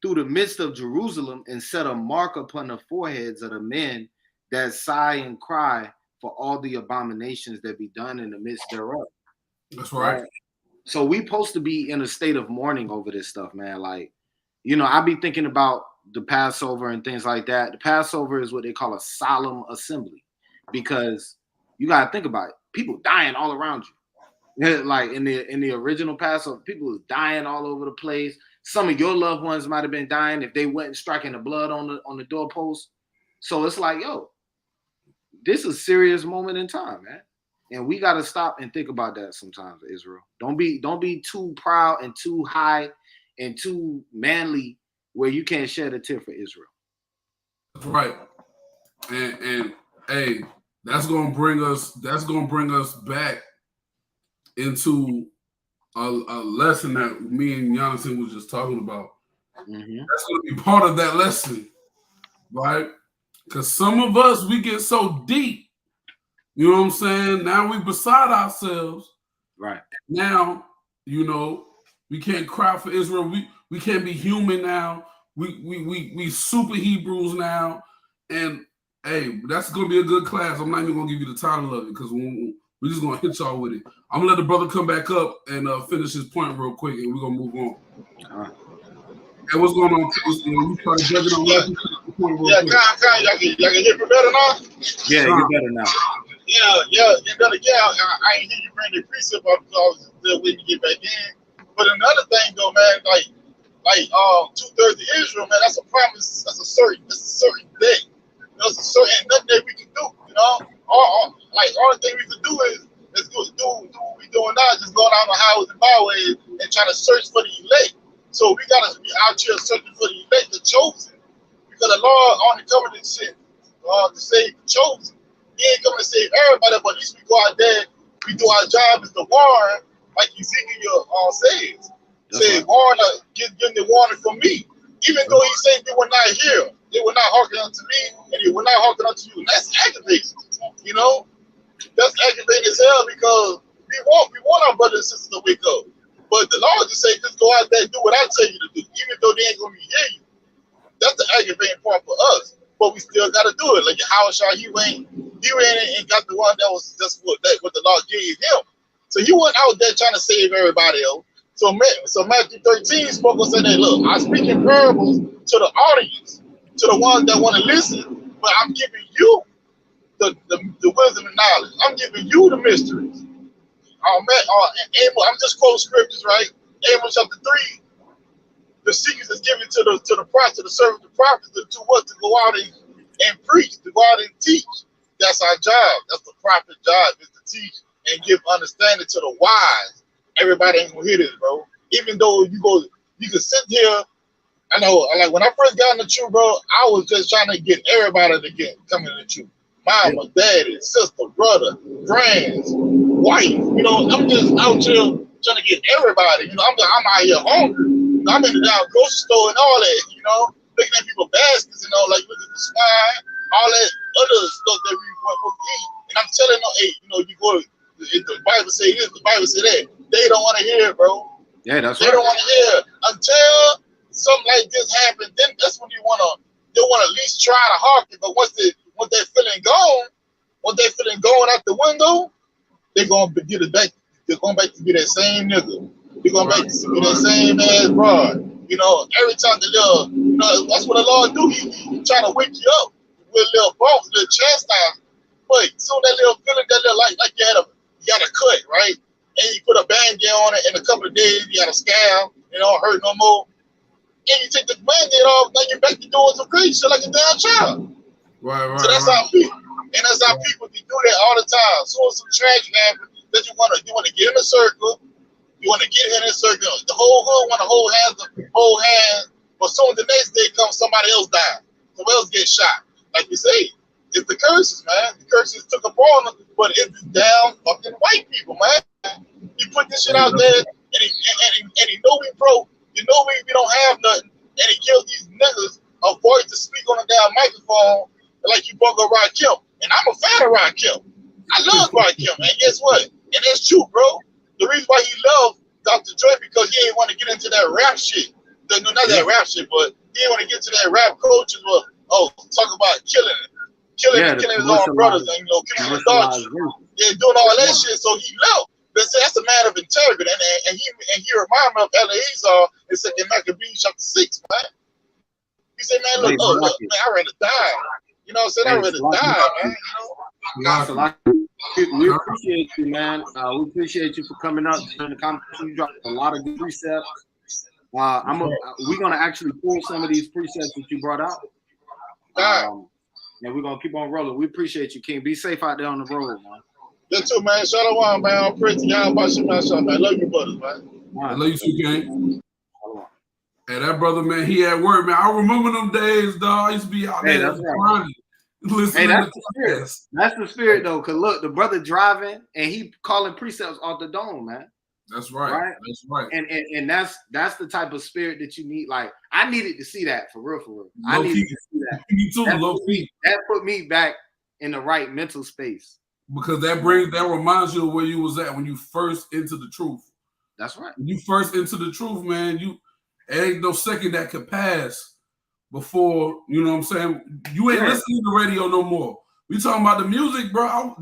through the midst of Jerusalem, and set a mark upon the foreheads of the men that sigh and cry for all the abominations that be done in the midst thereof. That's right. So we supposed to be in a state of mourning over this stuff, man. Like, you know, I be thinking about the Passover and things like that. The Passover is what they call a solemn assembly, because you got to think about it. People dying all around you. Like in the original Passover, people was dying all over the place. Some of your loved ones might have been dying if they went and striking the blood on the doorpost. So it's like, yo, this is a serious moment in time, man. And we got to stop and think about that sometimes, Israel. Don't be too proud and too high and too manly where you can't shed a tear for Israel. That's right. And hey, that's gonna bring us back into a lesson that me and Jonathan was just talking about. Mm-hmm. That's going to be part of that lesson, right? Because some of us, we get so deep, you know what I'm saying? Now we beside ourselves. Right. Now, you know, we can't cry for Israel. We can't be human now. We super Hebrews now. And hey, that's going to be a good class. I'm not even going to give you the title of it because we're just going to hit y'all with it. I'm going to let the brother come back up and finish his point real quick, and we're going to move on. All right. Hey, what's going on? You try to judge it on y'all can hear me better now? Yeah, you're better now. Yeah, you better get out. I ain't hear you bring the precept up because I was still waiting to get back in. But another thing though, man, like 2/3 of Israel, man, that's a promise, that's a certain day. There's a certain nothing that we can do, you know. All the thing we can do is do what we doing now, just going out on the highways and byways and trying to search for the elect. So we gotta be out here searching for the elect, the chosen, because the Lord only coming to save the chosen. He ain't coming to save everybody, but at least we go out there, we do our job as the warning, like Ezekiel says. Say, warn, give the warning from me. Even though he said they were not here, they were not hearkening unto me, and they were not hearkening unto you. And that's aggravating, you know? That's aggravating as hell because we want our brothers and sisters to wake up. But the Lord just say, just go out there and do what I tell you to do, even though they ain't gonna be hear you. That's the aggravating part for us. But we still gotta do it. Like Yahushua, he went and got the one that was just what the Lord gave him. So he wasn't out there trying to save everybody else. So Matthew 13 spoke and said that, look, I speak in parables to the audience, to the ones that want to listen, but I'm giving you the wisdom and knowledge. I'm giving you the mysteries. I'm just quoting scriptures, right? Amos chapter 3, the secrets is given to the prophet, to the servant, the prophet, to what? To go out and preach, to go out and teach. That's our job. That's the prophet's job, is to teach and give understanding to the wise. Everybody ain't gonna hear this, bro. Even though you can sit here. I know, like when I first got in the truth, bro, I was just trying to get everybody to come in the truth. Mama, daddy, sister, brother, friends, wife. You know, I'm just out here trying to get everybody. You know, I'm out here hungry. I'm in the down grocery store and all that. You know, looking at people's baskets and all, like looking at the swine, all that other stuff that we want to eat. And I'm telling them, hey, you know, you go. The Bible say this, the Bible say that. They don't want to hear it, bro. Yeah, that's they right. They don't want to hear it. Until something like this happens, then that's when they want to at least try to hearken. But once they're feeling gone, out the window, they're going to get it back. They're going back to be that same nigga. You're gonna make that same ass broad. You know, every time the little, you know, that's what the Lord do. He trying to wake you up with a little bump, a little chastisement. But soon that little feeling, that little like you got a cut, right? And you put a band-aid on it, in a couple of days you got a scab, it don't hurt no more. And you take the band-aid off, now you're back to doing some crazy shit like a damn child. Right. So that's how people, and that's how people do that all the time. Soon as some tragedy happens, that you wanna get in a circle. You want to get in a circle. The whole hood want to hold hands. But soon the next day comes, somebody else died. Somebody else gets shot. Like you say, it's the curses, man. The curses took upon them, but it's the damn fucking white people, man. He put this shit out there, and he know we broke. You know we don't have nothing, and he killed these niggas a voice to speak on a damn microphone like you broke up Rakim. And I'm a fan of Rakim. I love Rakim, man. Guess what? And that's true, bro. The reason why he loved Dr. Dre because he ain't want to get into that rap shit. Not that rap shit, but he didn't want to get into that rap culture. But talk about killing his own brothers, and killing his daughters. Yeah, doing all that shit. So he left. That's a man of integrity, and he reminded me of Eleazar in 2 Maccabees chapter 6, man. He said, man, look, man, I'd rather die. You know what I'm saying? I'd rather die, man. You know? We appreciate you, man. We appreciate you for coming up during the conversation. You dropped a lot of good precepts. We're gonna actually pull some of these precepts that you brought out. And we're gonna keep on rolling. We appreciate you, King. Be safe out there on the road, man. You too, man. Shalom, man. I'm pretty y'all about you, man. I love you, brothers, man. I love you too, King. Hey, that brother, man, he at work, man. I remember them days, dog. I used to be out there grinding. Hey, that's the spirit. That's the spirit, though. Cause look, the brother driving and he calling precepts off the dome, man. That's right. That's right. And that's the type of spirit that you need. Like I needed to see that for real. I needed to see that. Me too. That put me back in the right mental space. Because that reminds you of where you was at when you first into the truth. That's right. When you first into the truth, man, it ain't no second that could pass before, you know what I'm saying? You ain't listening to the radio no more. We talking about the music, bro.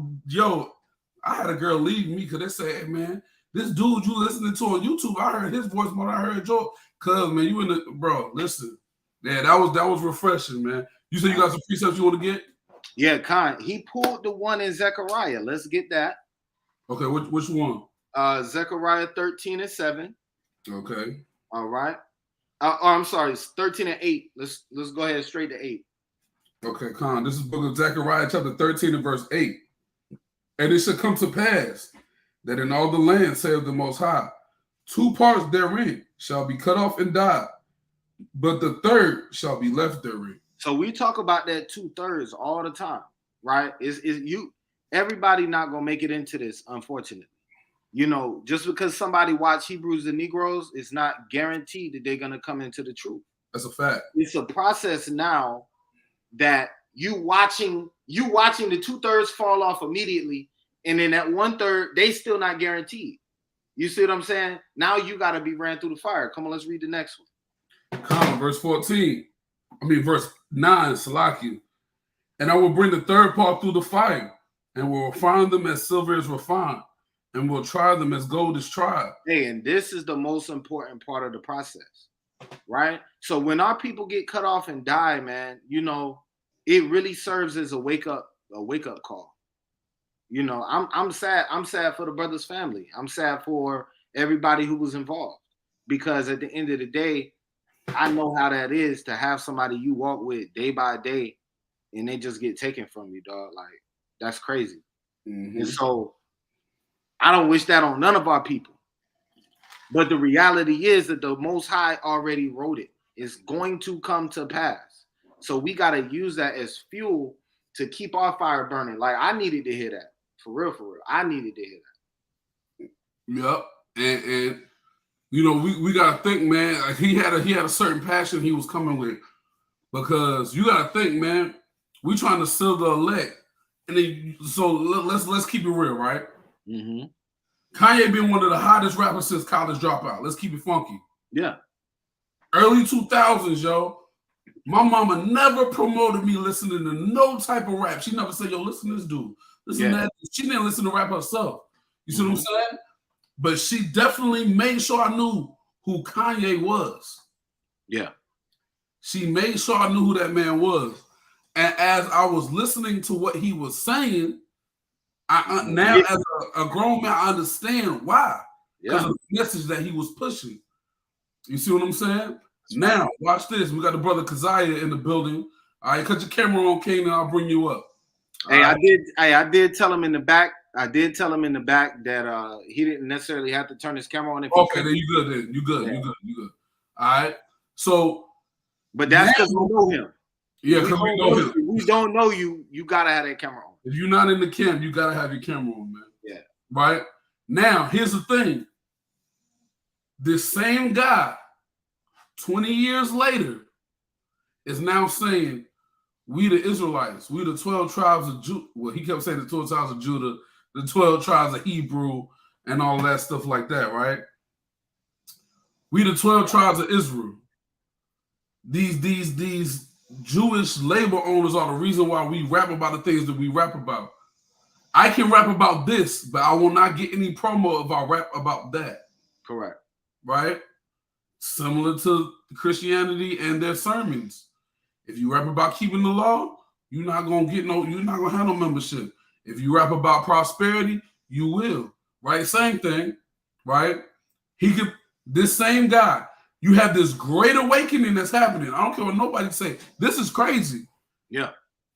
I had a girl leave me because they said, hey, man, this dude you listening to on YouTube, I heard his voice more than I heard yours. Cause man, you in the bro, listen. Yeah, that was refreshing, man. You said you got some precepts you want to get? Yeah, Khan. He pulled the one in Zechariah. Let's get that. Okay, which one? Zechariah 13:7. Okay. All right. I'm sorry, it's 13:8. Let's go ahead straight to 8. Okay, Khan. This is book of Zechariah, chapter 13 and verse 8. And it shall come to pass that in all the land, saith the Most High, 2 parts therein shall be cut off and die, but the third shall be left therein. So we talk about that 2/3 all the time, right? Everybody not gonna make it into this, unfortunately. You know, just because somebody watch Hebrews and Negroes, it's not guaranteed that they're gonna come into the truth. That's a fact. It's a process now that you watching the 2/3 fall off immediately, and then that 1/3 they still not guaranteed. You see what I'm saying? Now you got to be ran through the fire. Come on, let's read the next one. Come, verse 9, Salakia. And I will bring the third part through the fire, and will refine them as silver is refined, and will try them as gold is tried. Hey, and this is the most important part of the process, right? So when our people get cut off and die, man, you know, it really serves as a wake up call. You know, I'm sad. I'm sad for the brother's family. I'm sad for everybody who was involved, because at the end of the day, I know how that is to have somebody you walk with day by day and they just get taken from you, dog. Like, that's crazy. Mm-hmm. And so I don't wish that on none of our people. But the reality is that the Most High already wrote it. It's going to come to pass. So we got to use that as fuel to keep our fire burning. Like, I needed to hear that. For real. I needed to hear that. Yep. And you know, we gotta think, man, like he had a certain passion he was coming with. Because you gotta think, man, we trying to seal the elect. And then so let's keep it real, right? Mm-hmm. Kanye been one of the hottest rappers since College Dropout. Let's keep it funky. Yeah. Early 2000s, yo. My mama never promoted me listening to no type of rap. She never said, yo, listen to this dude. Listen to that. She didn't listen to rap herself. You see what I'm saying? but she definitely made sure I knew who Kanye was. Yeah. She made sure I knew who that man was. And as I was listening to what he was saying, now as a grown man, I understand why. Because of the message that he was pushing. You see what I'm saying? Now, watch this. We got the brother Keziah in the building. All right, cut your camera on, Kane, and I'll bring you up. Hey, I did tell him in the back. I did tell him in the back that he didn't necessarily have to turn his camera on. Okay, then you good. Then you good. You good. All right. So, but that's because we know him. Yeah, because we know him. We don't know you. You gotta have that camera on. If you're not in the camp, you gotta have your camera on, man. Yeah. Right. Now, here's the thing. This same guy, 20 years later, is now saying, we the Israelites, we the 12 tribes of Judah. Well, he kept saying the 12 tribes of Judah, the 12 tribes of Hebrew, and all that stuff like that, right? We the 12 tribes of Israel. These Jewish labor owners are the reason why we rap about the things that we rap about. I can rap about this, but I will not get any promo if I rap about that. Correct. Right? Similar to Christianity and their sermons. If you rap about keeping the law, you're not gonna have no membership. If you rap about prosperity, you will. Right? Same thing. Right? This same guy, you have this great awakening that's happening. I don't care what nobody say. This is crazy. Yeah.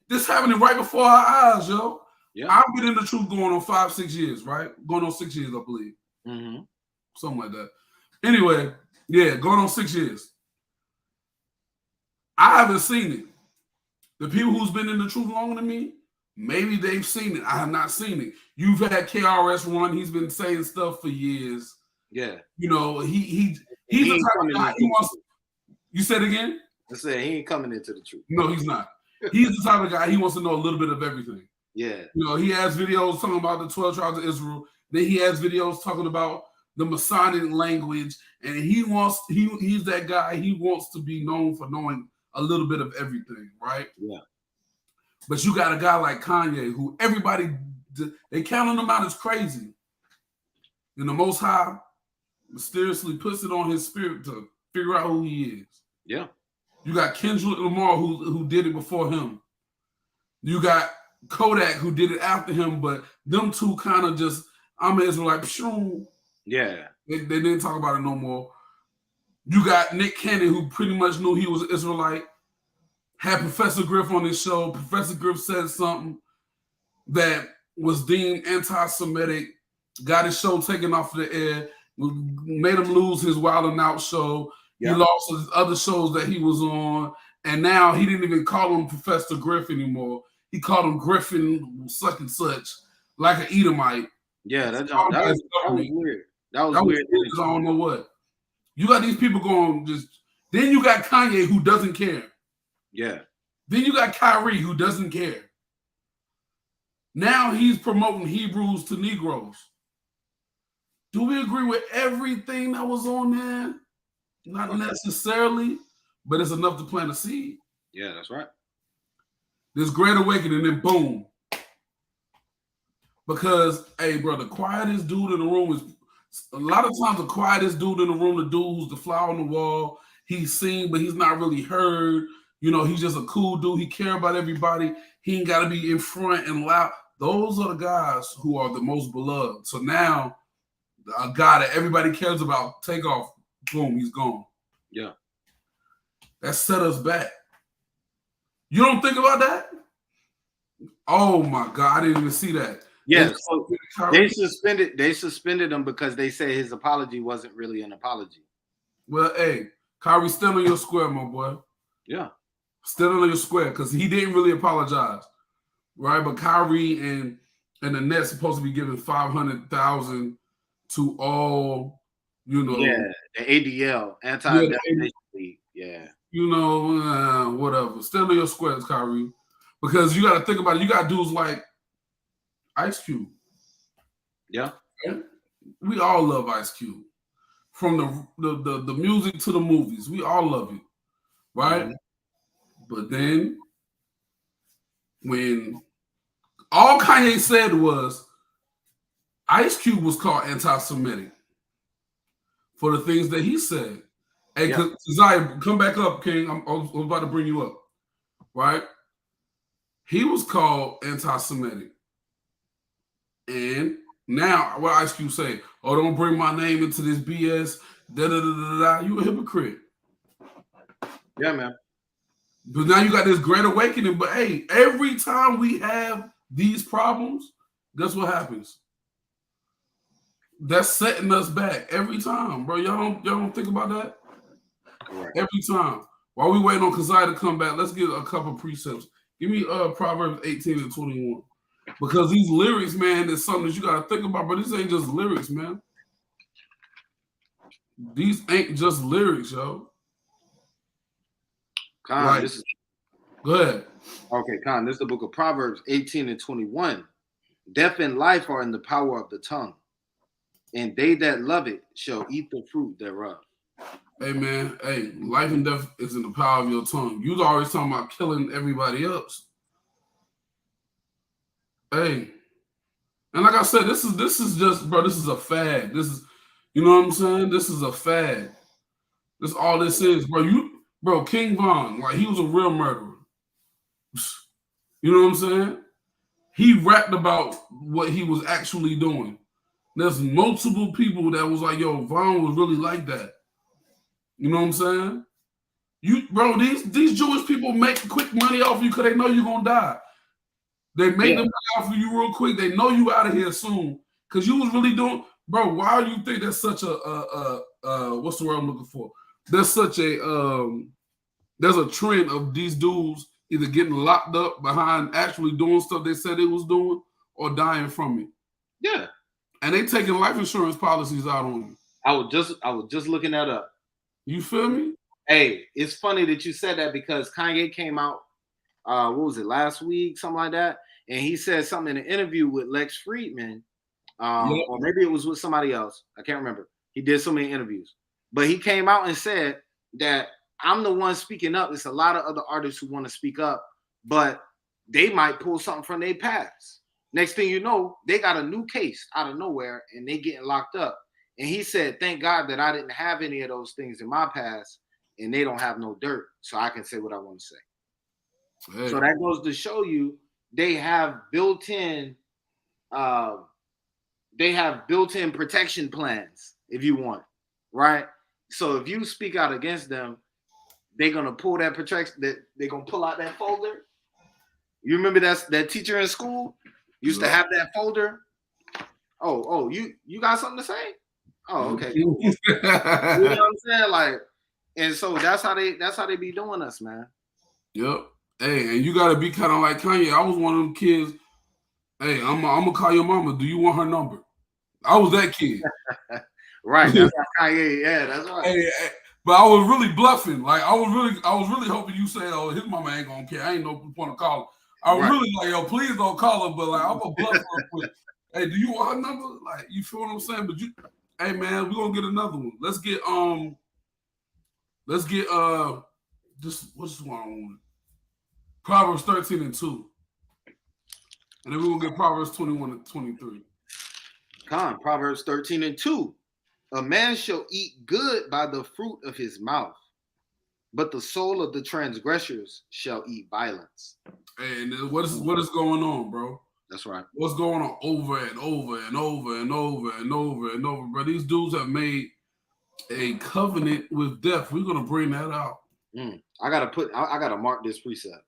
This happening right before our eyes, yo. Yeah. I've been in the truth going on 5-6 years, right? Going on 6 years, I believe. Mm-hmm. Something like that. Anyway, yeah, going on 6 years. I haven't seen it. The people who's been in the truth longer than me, maybe they've seen it. I have not seen it. You've had KRS One. He's been saying stuff for years. Yeah. You know, he's the type of guy he wants. You said again? I said he ain't coming into the truth. No, he's not. He's the type of guy, he wants to know a little bit of everything. Yeah. You know, he has videos talking about the 12 tribes of Israel. Then he has videos talking about the Masonic language. And he's that guy. He wants to be known for knowing a little bit of everything, right? Yeah. But you got a guy like Kanye who everybody, they counting him out as crazy. And the Most High mysteriously puts it on his spirit to figure out who he is. Yeah. You got Kendrick Lamar who did it before him. You got Kodak who did it after him, but them two kind of just, I'm an Israelite. Yeah. They didn't talk about it no more. You got Nick Cannon who pretty much knew he was an Israelite. Had Professor Griff on his show. Professor Griff said something that was deemed anti-Semitic, got his show taken off the air, made him lose his Wild 'N Out show. Yeah. He lost his other shows that he was on. And now he didn't even call him Professor Griff anymore. He called him Griffin such and such, like an Edomite. Yeah, that was weird. That was weird. I don't know what. You got these people going just. Then you got Kanye who doesn't care. Yeah. Then you got Kyrie who doesn't care. Now he's promoting Hebrews to Negroes. Do we agree with everything that was on there? Not necessarily, but it's enough to plant a seed. Yeah, that's right. This great awakening, and then boom. Because, hey, bro, the quietest dude in the room is a lot of times the quietest dude in the room, the dude who's the flower on the wall. He's seen, but he's not really heard. You know, he's just a cool dude. He care about everybody. He ain't got to be in front and loud. Those are the guys who are the most beloved. So now, a guy that everybody cares about, take off, boom, he's gone. Yeah. That set us back. You don't think about that? Oh my God, I didn't even see that. Yeah, so they suspended him because they say his apology wasn't really an apology. Well, hey, Kyrie, stand on your square, my boy. Yeah. Stand on your square, because he didn't really apologize. Right? But Kyrie and the Nets supposed to be giving $500,000 to all, you know. Yeah, the ADL, Anti-Defamation League. Yeah. You know, whatever. Stand on your squares, Kyrie. Because you got to think about it. You got dudes like Ice Cube. Yeah. We all love Ice Cube. From the music to the movies. We all love it. Right? Mm-hmm. But then when all Kanye said was, Ice Cube was called anti-Semitic for the things that he said. Hey, Yeah. Zaya, come back up, King. I'm about to bring you up. Right? He was called anti-Semitic. And now, what Ice Cube say? Oh, don't bring my name into this BS. Da-da-da-da-da. You a hypocrite. Yeah, man. But now you got this great awakening. But hey, every time we have these problems, guess what happens? That's setting us back every time, bro. Y'all don't think about that? Correct. Every time. While we waiting on Keziah to come back, let's get a couple precepts. Give me Proverbs 18 and 21. Because these lyrics, man, is something that you got to think about. But this ain't just lyrics, man. These ain't just lyrics, yo. Khan, Like, this is go ahead. okay, Khan. This is the book of Proverbs 18 and 21. Death and life are in the power of the tongue, and they that love it shall eat the fruit thereof. Hey, man. Hey, life and death is in the power of your tongue. You was always talking about killing everybody else. Hey. And like I said, this is just, bro, this is a fad. This is, you know what I'm saying? This is a fad. This all this is, bro. King Von, like, he was a real murderer. You know what I'm saying? He rapped about what he was actually doing. There's multiple people that was like, yo, Von was really like that. You know what I'm saying? Bro, these Jewish people make quick money off you because they know you're gonna die. They make them off of you real quick. They know you out of here soon. Cause you was really doing, bro. Why do you think that's such a what's the word I'm looking for? There's such a there's a trend of these dudes either getting locked up behind actually doing stuff they said they was doing or dying from it. Yeah. And they taking life insurance policies out on you. I was just looking that up. You feel me? Hey, it's funny that you said that because Kanye came out, what was it, last week, something like that, and he said something in an interview with Lex Friedman, or maybe it was with somebody else. I can't remember. He did so many interviews, but he came out and said that I'm the one speaking up. It's a lot of other artists who want to speak up, but they might pull something from their past. Next thing you know, they got a new case out of nowhere and they getting locked up. And he said, thank God that I didn't have any of those things in my past and they don't have no dirt. So I can say what I want to say. Hey. So that goes to show you they have built-in protection plans if you want, right? So if you speak out against them, they're gonna pull that protection, that they're gonna pull out that folder. You remember that teacher in school used to have that folder? Oh, you got something to say? Oh, okay. Cool. You know what I'm saying? Like, and so that's how they be doing us, man. Yep. Hey, and you gotta be kind of like Kanye. I was one of them kids. Hey, I'm gonna call your mama. Do you want her number? I was that kid. Right. That's how Kanye. Yeah, that's right. Hey, but I was really bluffing. Like I was really hoping you say, "Oh, his mama ain't gonna care. I ain't no point to call her." I was really like, "Yo, please don't call her." But like, I'm gonna bluff real quick. Hey, do you want her number? Like, you feel what I'm saying? But hey man, we're gonna get another one. Let's get this. What's one I want? Proverbs 13 and 2. And then we're gonna get Proverbs 21 and 23. Proverbs 13 and 2. A man shall eat good by the fruit of his mouth, but the soul of the transgressors shall eat violence. Hey, and what is going on, bro? That's right. What's going on over and over and over and over and over and over, bro? These dudes have made a covenant with death. We're gonna bring that out. I gotta mark this precept.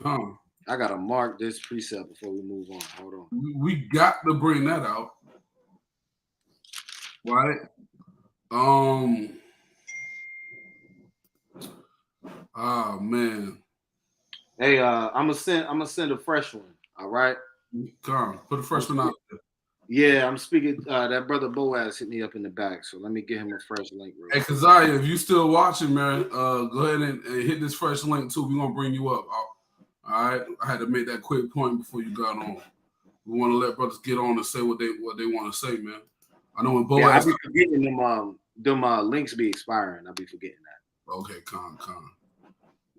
I gotta mark this precept before we move on. Hold on. We got to bring that out. Right? Oh man. Hey, I'm gonna send a fresh one. All right. Put a fresh one out there. Yeah, I'm speaking. That brother Boaz hit me up in the back, so let me get him a fresh link. Hey, Keziah, if you still watching, man, go ahead and hit this fresh link too. We're gonna bring you up. All right. I had to make that quick point before you got on. We want to let brothers get on and say what they want to say, man. I know when Boaz. Yeah, I be forgetting them links be expiring. I be forgetting that. Okay, con.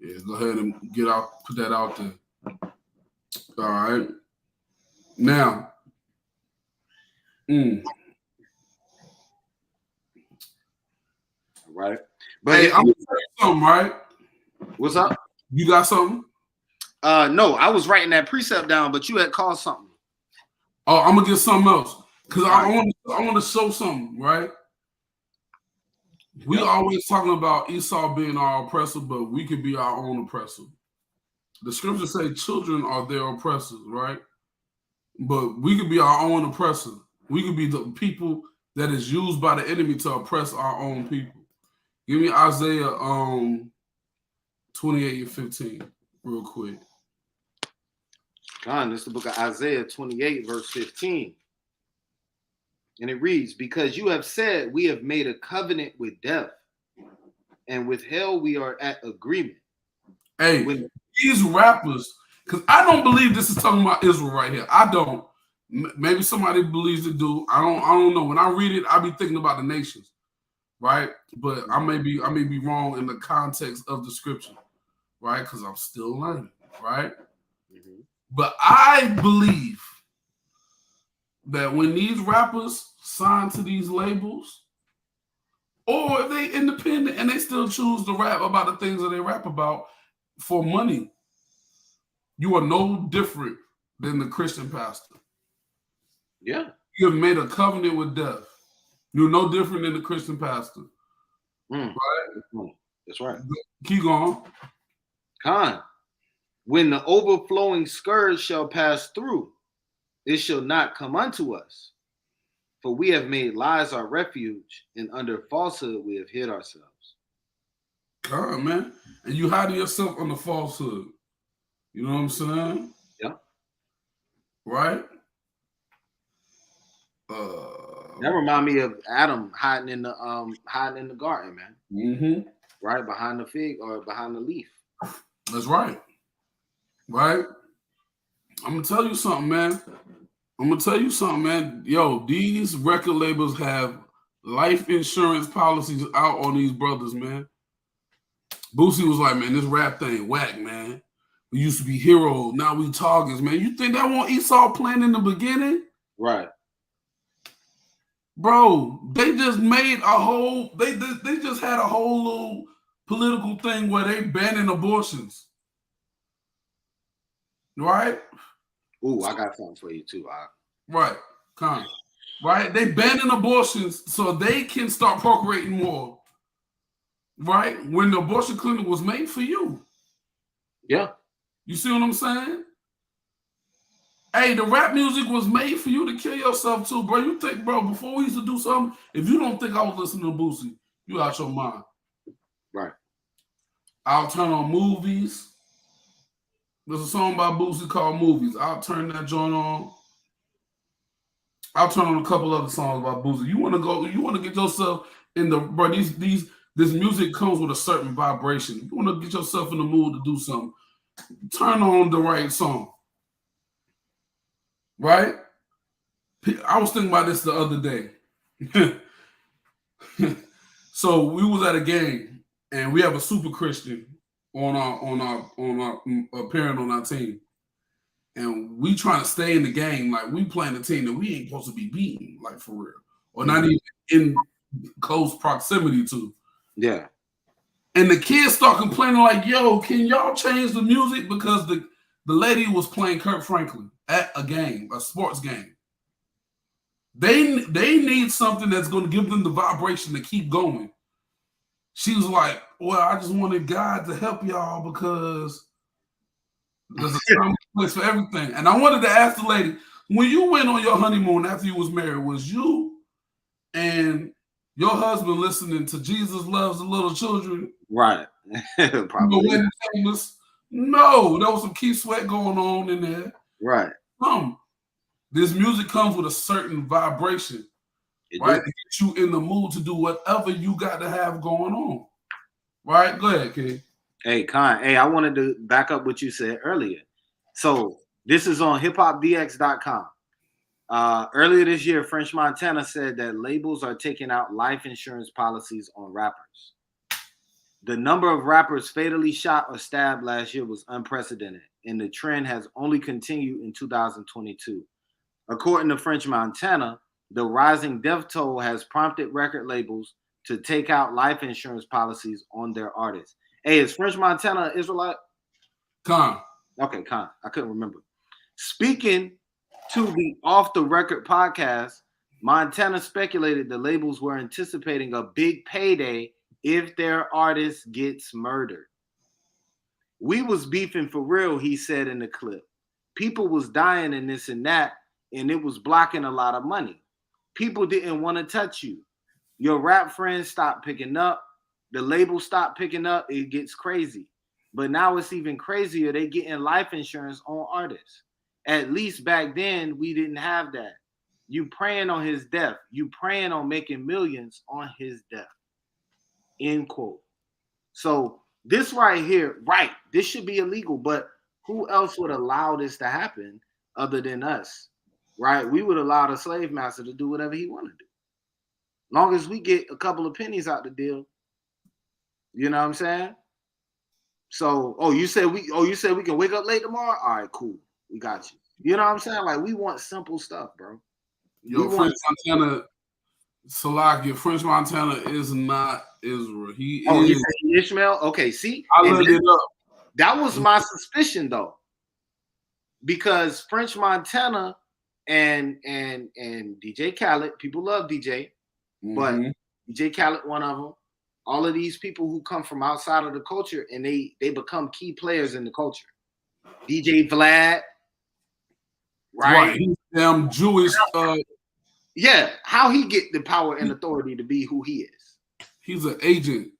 Yeah, go ahead and put that out there. All right. Now, Mm. Right. But Hey, I'm gonna tell you something, right? what's up? You got something? No, I was writing that precept down, but you had called something. Oh, I'm gonna get something else because I Right. want to show something, right? We Yep. always talking about Esau being our oppressor, but we could be our own oppressor. The scriptures say children are their oppressors, right? But we could be our own oppressor. We could be the people that is used by the enemy to oppress our own people. Give me Isaiah 28 and 15 real quick. This is the book of Isaiah 28, verse 15. And it reads, because you have said we have made a covenant with death, and with hell we are at agreement. Hey, these rappers, because I don't believe this is talking about Israel right here. I don't. Maybe somebody believes it do. I don't know. When I read it, I be thinking about the nations, right? But I may be wrong in the context of the scripture, right? Because I'm still learning, right? Mm-hmm. But I believe that when these rappers sign to these labels, or if they independent and they still choose to rap about the things that they rap about for money, you are no different than the Christian pastor. Yeah. You have made a covenant with death. You're no different than the Christian pastor. Right? That's right. Keep going. When the overflowing scourge shall pass through, it shall not come unto us. For we have made lies our refuge, and under falsehood we have hid ourselves. Man. And you hiding yourself on the falsehood. You know what I'm saying? Yeah. Right? That remind me of Adam hiding in the garden, man. Mm-hmm. Right behind the fig or behind the leaf. That's right. Right? I'm gonna tell you something, man. Yo, these record labels have life insurance policies out on these brothers, man. Boosie was like, man, this rap thing whack, man. We used to be heroes, now we targets, man. You think that wasn't Esau planned in the beginning? Right. Bro, they just made a whole, they just had a whole little political thing where they banning abortions. Right? Ooh, I got something for you too. Right. Right? They banning abortions so they can start procreating more. Right? When the abortion clinic was made for you. Yeah. You see what I'm saying? Hey, the rap music was made for you to kill yourself too, bro. You think, bro, before we used to do something, if you don't think I was listening to Boosie, you out your mind. Right. I'll turn on movies. There's a song by Boosie called Movies. I'll turn that joint on. I'll turn on a couple other songs by Boosie. You want to get yourself in the, bro, this music comes with a certain vibration. You want to get yourself in the mood to do something. Turn on the right song. Right? I was thinking about this the other day. So we was at a game and we have a super Christian on our parent on our team. And we trying to stay in the game, like we playing a team that we ain't supposed to be beating, like for real. Or not even in close proximity to. Yeah. And the kids start complaining like, yo, can y'all change the music? Because the lady was playing Kirk Franklin at a game, a sports game. They need something that's going to give them the vibration to keep going. She was like, well, I just wanted God to help y'all because there's a time and place for everything. And I wanted to ask the lady, when you went on your honeymoon after you was married, was you and your husband listening to Jesus Loves the Little Children? Right. Probably. No, there was some Keith Sweat going on in there. Right. This music comes with a certain vibration, right? To get you in the mood to do whatever you got to have going on. Right? Go ahead, King. Hey, Con. Hey, I wanted to back up what you said earlier. So this is on hiphopdx.com. Earlier this year, French Montana said that labels are taking out life insurance policies on rappers. The number of rappers fatally shot or stabbed last year was unprecedented, and the trend has only continued in 2022. According to French Montana, The rising death toll has prompted record labels to take out life insurance policies on their artists. Hey, is French Montana Israelite? Con. Okay, Con. I couldn't remember. Speaking to the Off the Record podcast, Montana speculated the labels were anticipating a big payday if their artist gets murdered. We was beefing for real, he said in the clip. People was dying and this and that, and it was blocking a lot of money. People didn't want to touch you. Your rap friends stopped picking up. The label stopped picking up. It gets crazy. But now it's even crazier. They getting life insurance on artists. At least back then, we didn't have that. You praying on his death. You praying on making millions on his death. End quote. So this right here, right, this should be illegal, but who else would allow this to happen other than us, right? We would allow the slave master to do whatever he wanted to do. Long as we get a couple of pennies out the deal, you know what I'm saying? So, you said we can wake up late tomorrow? All right, cool. We got you. You know what I'm saying? Like, we want simple stuff, bro. Yo, French Montana, Salakia, French Montana is not Israel. He is Ishmael? Okay, see? I looked it up. That was my suspicion, though. Because French Montana and DJ Khaled, people love DJ, but DJ Khaled, one of them. All of these people who come from outside of the culture and they become key players in the culture. DJ Vlad, right? He's damn Jewish. Yeah, how he get the power and authority to be who he is? He's an agent.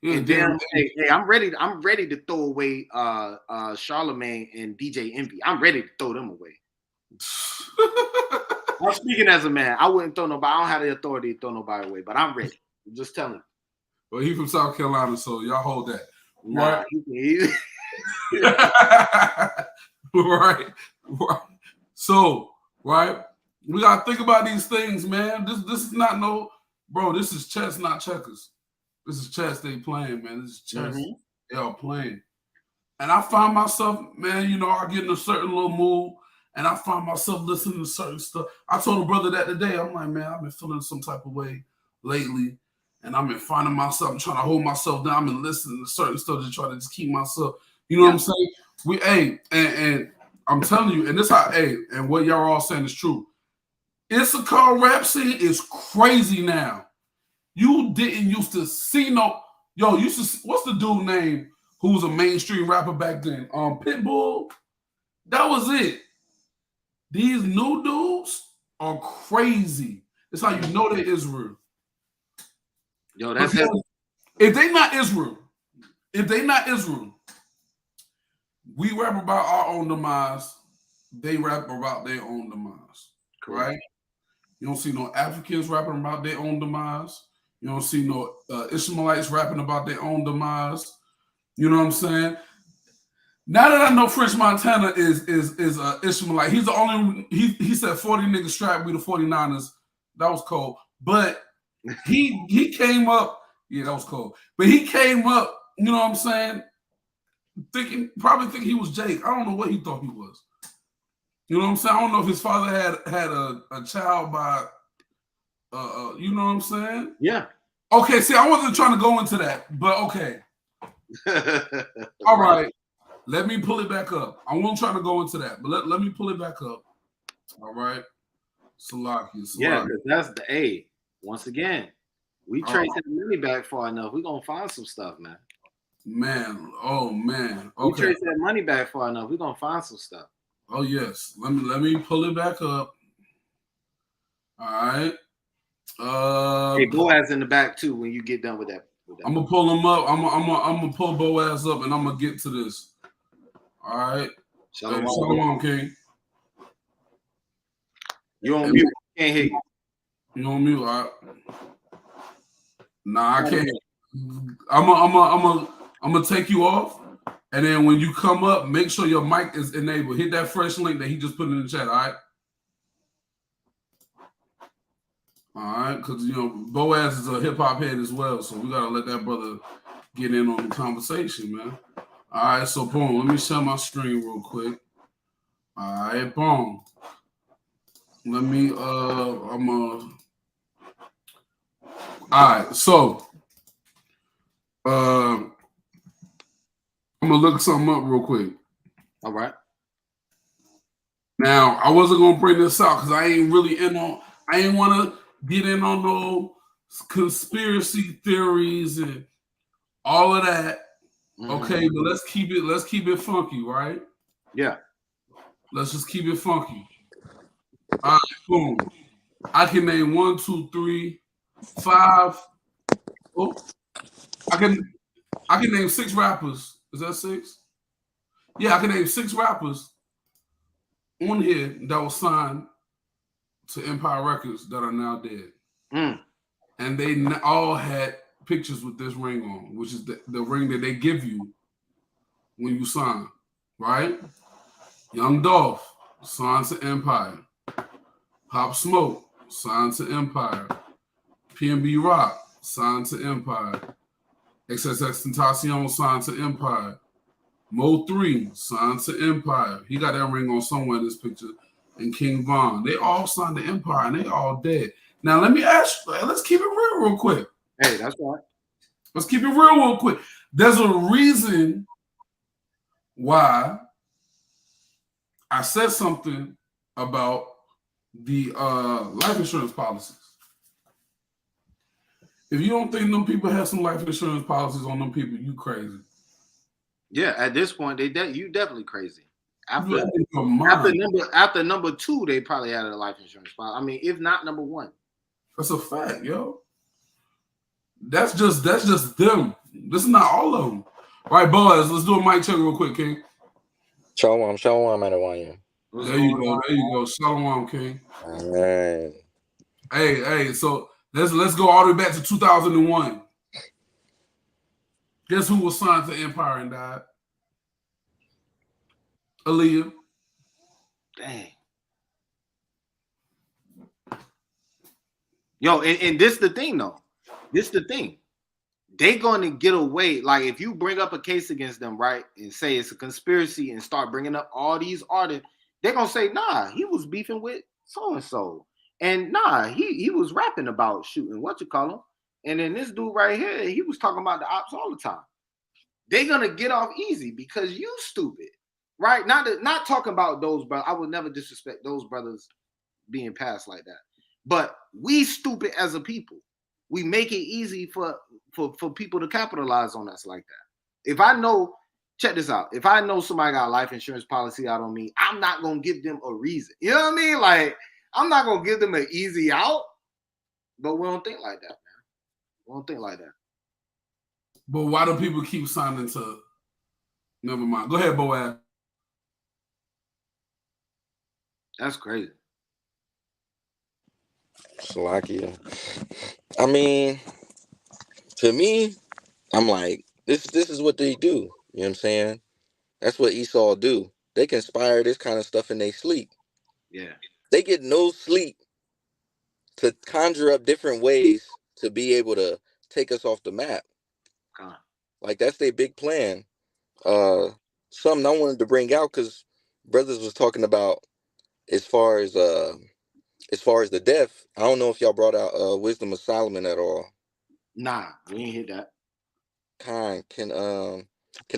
And then, hey, I'm ready to throw away Charlemagne and DJ Envy. I'm ready to throw them away. I'm speaking as a man. I wouldn't throw nobody. I don't have the authority to throw nobody away, but I'm ready. I'm just telling you. Well, he's from South Carolina, so y'all hold that. Nah, right. So, right, we gotta think about these things, man. This is not this is chess, not checkers. This is chess they playing, man. This is chess they are playing. And I find myself, man, I get in a certain little mood, and I find myself listening to certain stuff. I told a brother that today. I'm like, man, I've been feeling some type of way lately, and I've been finding myself, I'm trying to hold myself down. I've been listening to certain stuff to try to just keep myself, you know what I'm saying? And I'm telling you, and this how, and what y'all all saying is true. Issachar rap scene is crazy now. You didn't used to see what's the dude name who was a mainstream rapper back then? Pitbull. That was it. These new dudes are crazy. That's how you know they're Israel. Yo, that's if they not Israel, we rap about our own demise. They rap about their own demise. Right? You don't see no Africans rapping about their own demise. You don't see no Ishmaelites rapping about their own demise. You know what I'm saying? Now that I know French Montana is Ishmaelite, he's the only. He said 40 niggas strapped with the 49ers. That was cold. But he came up. Yeah, that was cold. But he came up. You know what I'm saying? Probably thinking he was Jake. I don't know what he thought he was. You know what I'm saying? I don't know if his father had a child by. You know what I'm saying? Yeah. Okay, see, I wasn't trying to go into that, but okay. All right. Let me pull it back up. I wasn't trying to go into that, but let me pull it back up. All right. Salakia. Yeah, because that's the A. Once again, we trace that money back far enough. We're going to find some stuff, man. Man. Oh, man. Okay. We trace that money back far enough. We're going to find some stuff. Oh, yes. Let me pull it back up. All right. Hey, Boaz in the back too. When you get done with that, I'm gonna pull him up. I'm gonna pull Boaz up, and I'm gonna get to this. All right. Shalom, King. You on mute? Can't hear you. You on mute? All right. Nah, I can't. I'm gonna take you off, and then when you come up, make sure your mic is enabled. Hit that fresh link that he just put in the chat. All right. All right, because Boaz is a hip hop head as well, so we gotta let that brother get in on the conversation, man. All right, so boom, let me share my screen real quick. All right, boom. Let me all right, so I'm gonna look something up real quick. All right. Now, I wasn't gonna bring this out because I ain't really I ain't wanna get in on no conspiracy theories and all of that. Okay, but let's keep it funky, right? Yeah. Let's just keep it funky. All right, boom. I can name 1, 2, 3, 5. Oh, I can name 6 rappers. Is that 6? Yeah, I can name 6 rappers on here that was signed to Empire Records that are now dead. And they all had pictures with this ring on, which is the ring that they give you when you sign, right? Young Dolph, signed to Empire. Pop Smoke, signed to Empire. PNB Rock, signed to Empire. XXX Tentacion, signed to Empire. Mo 3, signed to Empire. He got that ring on somewhere in this picture. And King Von. They all signed to Empire, and they all dead. Now, let me ask you, let's keep it real quick. Hey, that's right. Let's keep it real quick. There's a reason why I said something about the life insurance policies. If you don't think them people have some life insurance policies on them people, you crazy. Yeah, at this point, you definitely crazy. After number 2, they probably had a life insurance policy. I mean, if not number 1. That's a fact, yo. That's just them. This is not all of them. All right, boys, let's do a mic check real quick, King. Shalom, Adewanya. There you go. Shalom, King. All right. Hey, so let's go all the way back to 2001. Guess who was signed to Empire and died? Aaliyah. Dang. Yo, and this the thing, though. This the thing. They're going to get away. Like, if you bring up a case against them, right, and say it's a conspiracy and start bringing up all these artists, they're going to say, nah, he was beefing with so-and-so. And nah, he was rapping about shooting, and then this dude right here, he was talking about the ops all the time. They're going to get off easy because you stupid, right? Not talking about those brothers. I would never disrespect those brothers being passed like that. But we stupid as a people. We make it easy for people to capitalize on us like that. If I know, check this out. If I know somebody got a life insurance policy out on me, I'm not going to give them a reason. You know what I mean? Like, I'm not going to give them an easy out. But we don't think like that, man. We don't think like that. But why do people keep signing to? Never mind. Go ahead, Boaz. That's crazy. Salakia. I mean, to me, I'm like, this is what they do. You know what I'm saying? That's what Esau do. They conspire this kind of stuff in their sleep. Yeah. They get no sleep to conjure up different ways to be able to take us off the map. Like, that's their big plan. Something I wanted to bring out, because brothers was talking about as far as the death. I don't know if y'all brought out Wisdom of Solomon at all. Nah, we ain't hit that. Can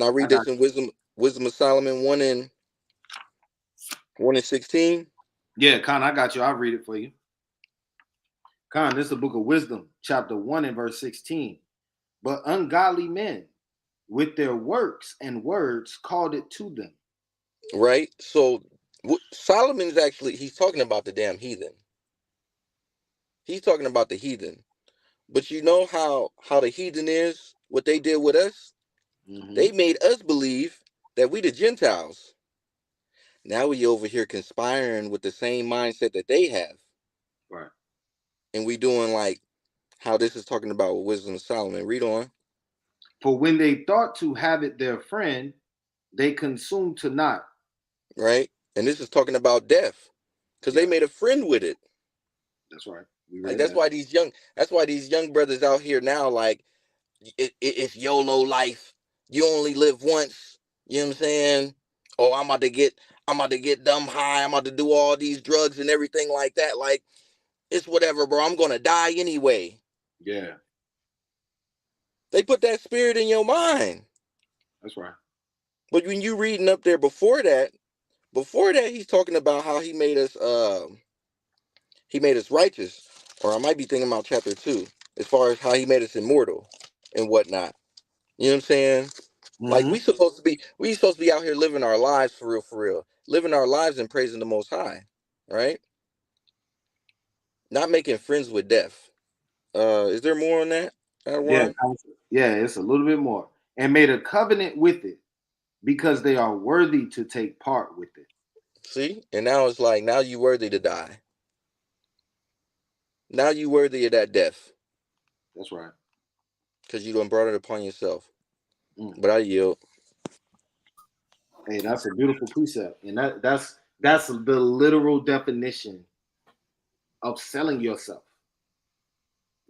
I read this in Wisdom of Solomon 1 and 16? Yeah, Khan, I got you. I'll read it for you. Khan, this is the book of Wisdom, chapter 1 and verse 16. But ungodly men with their works and words called it to them. Right? So Solomon's actually, he's talking about the damn heathen. He's talking about the heathen. But you know how the heathen is, what they did with us? Mm-hmm. They made us believe that we the Gentiles. Now we over here conspiring with the same mindset that they have. Right. And we doing like how this is talking about with Wisdom of Solomon. Read on. For when they thought to have it their friend, they consumed to naught. Right. And this is talking about death. Because they made a friend with it. That's right. Like that's why these young brothers out here now, like, it's YOLO life. You only live once. You know what I'm saying? Oh, I'm about I'm about to get dumb high. I'm about to do all these drugs and everything like that. Like, it's whatever, bro. I'm going to die anyway. Yeah. They put that spirit in your mind. That's right. But when you reading up there before that, he's talking about how he made us righteous. Or I might be thinking about chapter 2, as far as how he made us immortal and whatnot. You know what I'm saying? Mm-hmm. Like we supposed to be out here living our lives for real. Living our lives and praising the Most High, right? Not making friends with death. Is there more on that? Yeah, it's a little bit more. And made a covenant with it because they are worthy to take part with it. See? And now it's like, now you worthy to die. Now you worthy of that death. That's right. Because you done brought it upon yourself. But I yield. Hey, that's a beautiful precept. And that's the literal definition of selling yourself.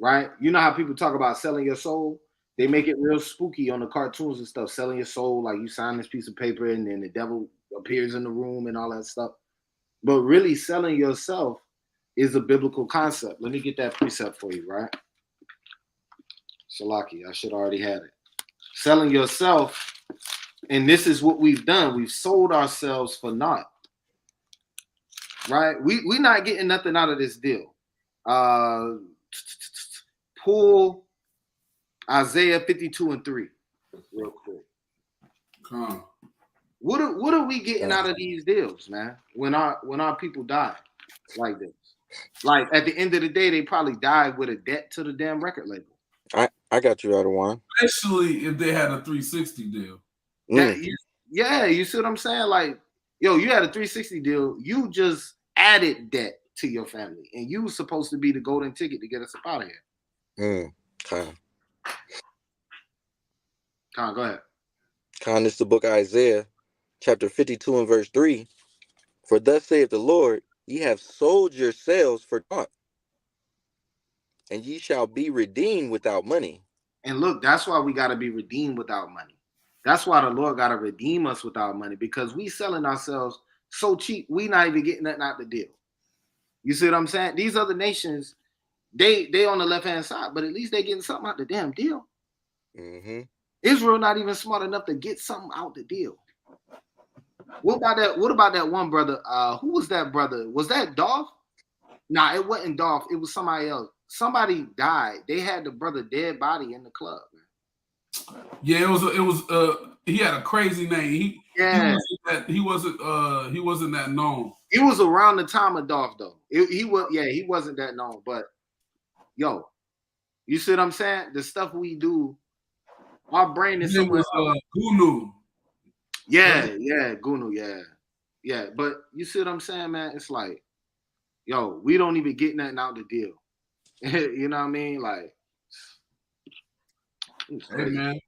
Right? You know how people talk about selling your soul? They make it real spooky on the cartoons and stuff, selling your soul, like you sign this piece of paper and then the devil appears in the room and all that stuff. But really, selling yourself is a biblical concept. Let me get that precept for you, right? Salaki, I should already had it. Selling yourself, and this is what we've done. We've sold ourselves for naught. Right? We're not getting nothing out of this deal. Pull Isaiah 52:3 real quick. What are we getting out of these deals, man? When our people die like this, like at the end of the day, they probably died with a debt to the damn record label. I got you out of one. Especially if they had a 360 deal. You see what I'm saying? Like, yo, you had a 360 deal. You just added debt to your family, and you were supposed to be the golden ticket to get us up out of here. Con, go ahead. Con, this is the book of Isaiah, chapter 52 and verse 3. For thus saith the Lord, ye have sold yourselves for naught, and ye shall be redeemed without money. And look, that's why we got to be redeemed without money. That's why the Lord got to redeem us without money, because we selling ourselves so cheap, we not even getting nothing out the deal. You see what I'm saying? These other nations, they on the left-hand side, but at least they getting something out the damn deal. Mm-hmm. Israel not even smart enough to get something out the deal. What about that one brother? Who was that brother? Was that Dolph? Nah, it wasn't Dolph. It was somebody else. Somebody died. They had the brother dead body in the club. Yeah, it was he had a crazy name. He wasn't that known. He was around the time of Dolph though. He wasn't that known. But yo, you see what I'm saying? The stuff we do, our brain is somewhere. Gunu. Yeah, Gunu, yeah. But you see what I'm saying, man? It's like, yo, we don't even get nothing out the deal. You know what I mean? Like, hey man.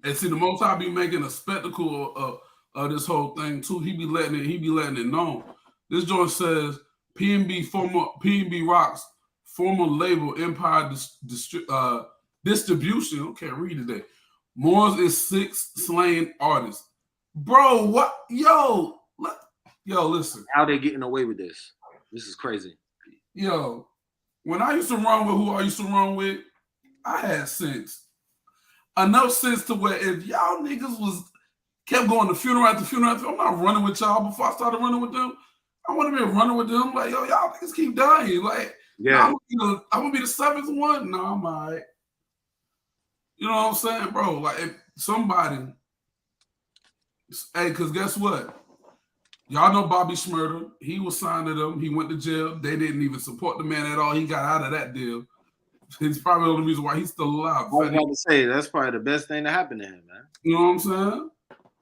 And see, the Most High be making a spectacle of this whole thing too. He be letting it known. This joint says PNB Rock's former label Empire Distribution. Okay, read it there. Moore's is 6 slain artists. Bro, what? Yo, listen. How they getting away with this? This is crazy. Yo, when I used to run with who I used to run with, I had sense. Enough sense to where if y'all niggas kept going to funeral after funeral after, I'm not running with y'all before I started running with them. I want to be running with them. Like, yo, y'all niggas keep dying. Like, yeah, I'm gonna be the 7th one. No, I'm all right. You know what I'm saying, bro? Like, if somebody, hey, because guess what? Y'all know Bobby Shmurda. He was signed to them. He went to jail. They didn't even support the man at all. He got out of that deal. It's probably the only reason why he's still alive. I was about to say, that's probably the best thing to happen to him, man. You know what I'm saying?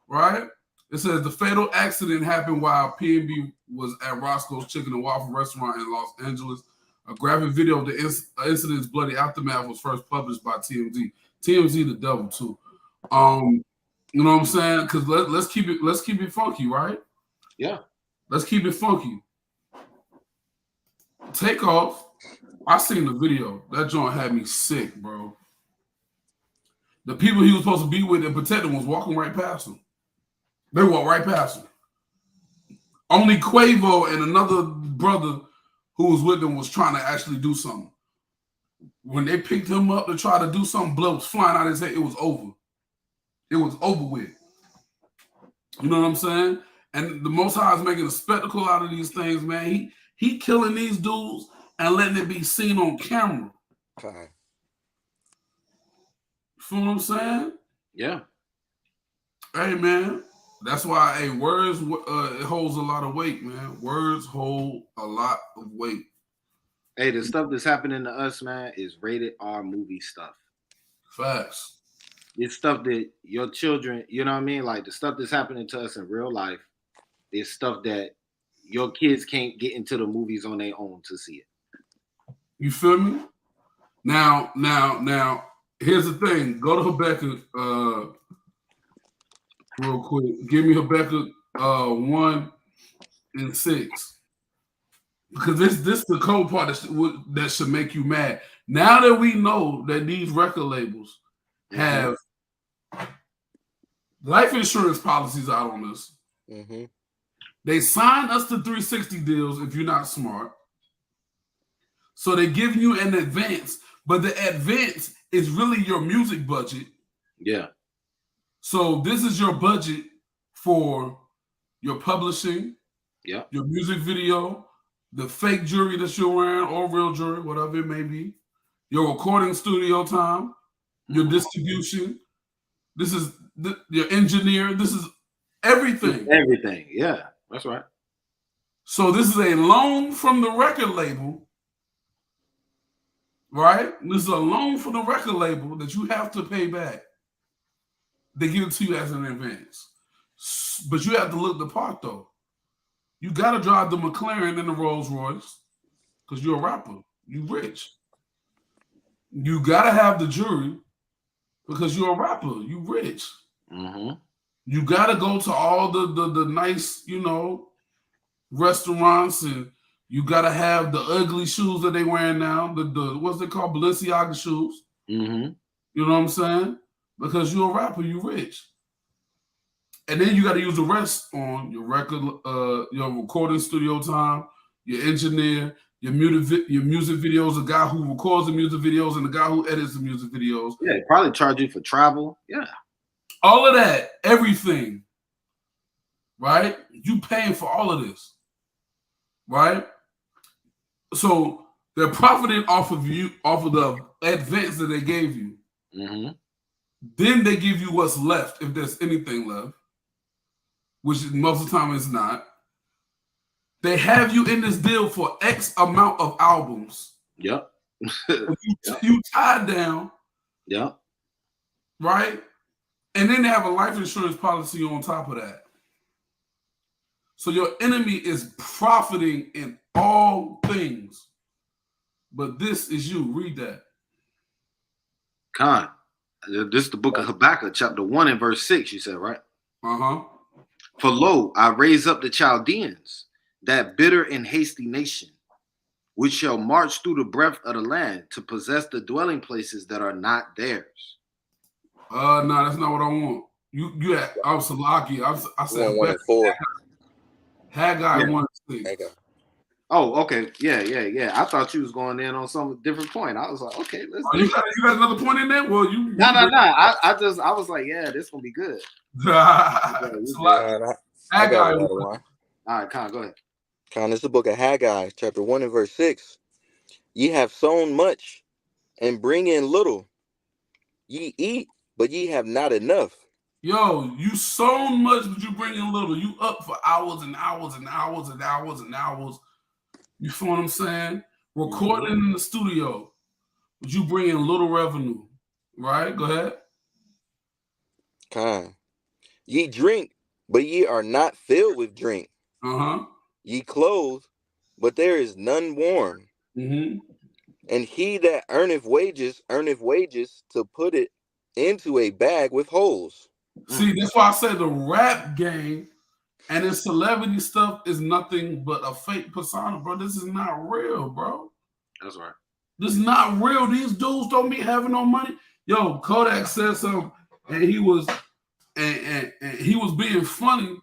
Right? It says the fatal accident happened while PNB was at Roscoe's Chicken and Waffle Restaurant in Los Angeles. A graphic video of the incident's bloody aftermath was first published by TMZ. TMZ the devil too. You know what I'm saying? Because let's keep it funky, right? Yeah. Let's keep it funky. Takeoff. I seen the video. That joint had me sick, bro. The people he was supposed to be with and protect him was walking right past him. They walked right past him. Only Quavo and another brother who was with them was trying to actually do something. When they picked him up to try to do something, blood was flying out of his head. It was over. It was over with. You know what I'm saying? And the Most High is making a spectacle out of these things, man. He killing these dudes and letting it be seen on camera. Okay. You feel what I'm saying? Yeah. Hey, man. That's why, words, it holds a lot of weight, man. Words hold a lot of weight. Hey, the stuff that's happening to us, man, is rated R movie stuff. Facts. It's stuff that your children, you know what I mean? Like the stuff that's happening to us in real life is stuff that your kids can't get into the movies on their own to see it. You feel me? Now, here's the thing. Go to Habakkuk real quick. Give me Habakkuk 1:6. Because this the cold part that should make you mad. Now that we know that these record labels have life insurance policies out on this, they sign us to 360 deals if you're not smart. So they give you an advance, but the advance is really your music budget. Yeah. So this is your budget for your publishing, yeah, your music video, the fake jewelry that you're wearing or real jewelry, whatever it may be, your recording studio time, your distribution. This is your engineer. This is everything. Everything. Yeah, that's right. So this is a loan from the record label, right? This is a loan from the record label that you have to pay back. They give it to you as an advance. But you have to look the part, though. You got to drive the McLaren and the Rolls Royce because you're a rapper. You rich. You got to have the jewelry because you're a rapper. You rich. You got to go to all the nice, restaurants, and you got to have the ugly shoes that they wearing now. The what's they called? Balenciaga shoes. You know what I'm saying? Because you're a rapper. You rich. And then you got to use the rest on your record, your recording studio time, your engineer, your music videos, the guy who records the music videos and the guy who edits the music videos. Yeah, they probably charge you for travel. Yeah. All of that, everything, right? You paying for all of this, right? So they're profiting off of the advance that they gave you. Then they give you what's left, if there's anything left, which most of the time is not. They have you in this deal for X amount of albums. Yep. You tied down. Yep. Right? And then they have a life insurance policy on top of that. So your enemy is profiting in all things. But this is you. Read that. Khan. This is the book of Habakkuk, chapter 1 and verse 6, you said, right? For lo, I raise up the Chaldeans, that bitter and hasty nation, which shall march through the breadth of the land to possess the dwelling places that are not theirs. No, that's not what I want. You had Salaki. I said 1 and 4. Haggai 1:6. Oh, okay. Yeah. I thought you was going in on some different point. I was like, okay, let's. You got another point in there? Well, you. No. I was like, yeah, this gonna be good. Haggai. All right, Con, go ahead. Con, it's the book of Haggai, chapter 1 and verse 6. Ye have sown much and bring in little. Ye eat, but ye have not enough. Yo, you sown much, but you bring in little. You up for hours and hours and hours and hours and hours. You feel what I'm saying? Recording in the studio, but you bring in little revenue. Right? Go ahead. Con. Ye drink, but ye are not filled with drink. Ye clothe, but there is none warm. And he that earneth wages to put it into a bag with holes. See, that's why I said the rap game and this celebrity stuff is nothing but a fake persona, bro. This is not real, bro. That's right. This is not real. These dudes don't be having no money. Yo, Kodak said something, and he was being funny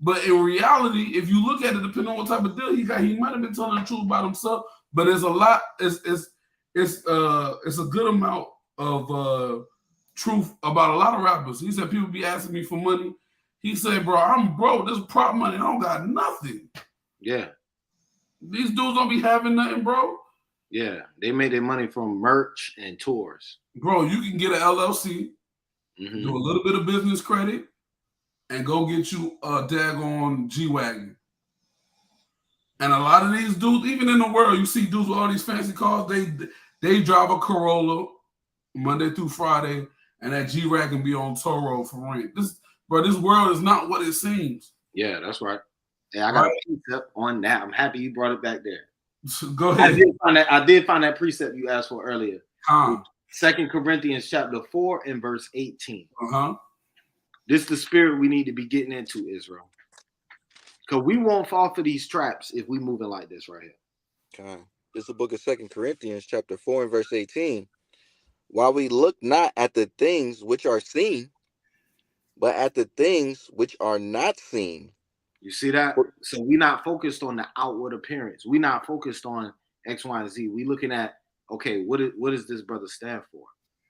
But in reality, if you look at it, depending on what type of deal he got, he might have been telling the truth about himself. But there's a lot. It's a good amount of truth about a lot of rappers. He said people be asking me for money. He said, bro, I'm broke. This prop money. I don't got nothing. Yeah. These dudes don't be having nothing, bro. Yeah. They made their money from merch and tours. Bro, you can get an LLC, do a little bit of business credit, and go get you a daggone G-Wagon. And a lot of these dudes, even in the world, you see dudes with all these fancy cars, they drive a Corolla Monday through Friday, and that G-Wagon be on tow road for rent. This world is not what it seems. Yeah, that's right. Yeah, I got a precept on that. I'm happy you brought it back there. Go ahead. I did find that precept you asked for earlier. 2 Corinthians chapter 4 and verse 18. This is the spirit we need to be getting into, Israel. Because we won't fall for these traps if we moving like this right here. This is the book of 2 Corinthians chapter 4 and verse 18. While we look not at the things which are seen, but at the things which are not seen. You see that? So we're not focused on the outward appearance. We're not focused on X, Y, and Z. We're looking at, okay, what does this brother stand for?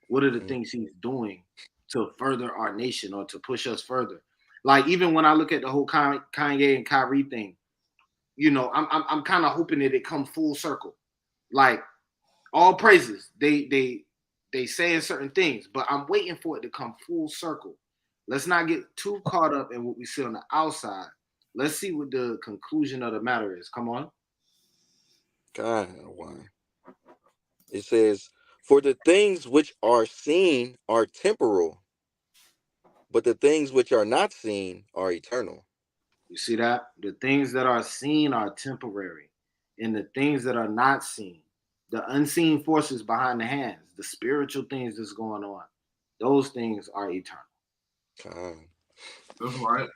What are the things he's doing to further our nation or to push us further? Like, even when I look at the whole Kanye and Kyrie thing, you know, I'm kind of hoping that it comes full circle. Like, all praises, they saying certain things, but I'm waiting for it to come full circle. Let's not get too caught up in what we see on the outside. Let's see what the conclusion of the matter is. Come on. It says, for the things which are seen are temporal, but the things which are not seen are eternal. You see that? The things that are seen are temporary, and the things that are not seen, the unseen forces behind the hands, the spiritual things that's going on, those things are eternal. That's right.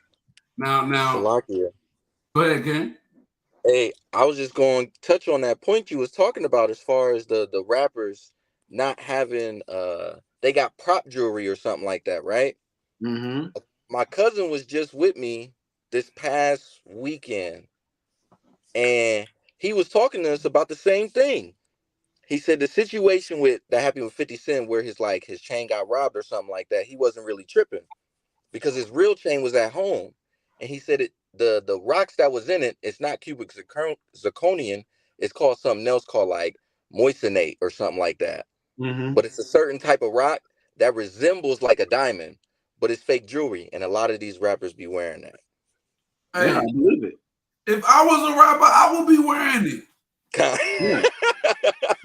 Now, Salakia. Go ahead, Ken. Hey, I was just going to touch on that point you was talking about as far as the rappers not having they got prop jewelry or something like that, right? My cousin was just with me this past weekend, and he was talking to us about the same thing. He said the situation that happened with 50 Cent, where his chain got robbed or something like that, he wasn't really tripping because his real chain was at home. And he said the rocks that was in it, it's not cubic zirconium. It's called something else called like moissanite or something like that. But it's a certain type of rock that resembles like a diamond, but it's fake jewelry. And a lot of these rappers be wearing that. Hey, I believe it. If I was a rapper, I would be wearing it.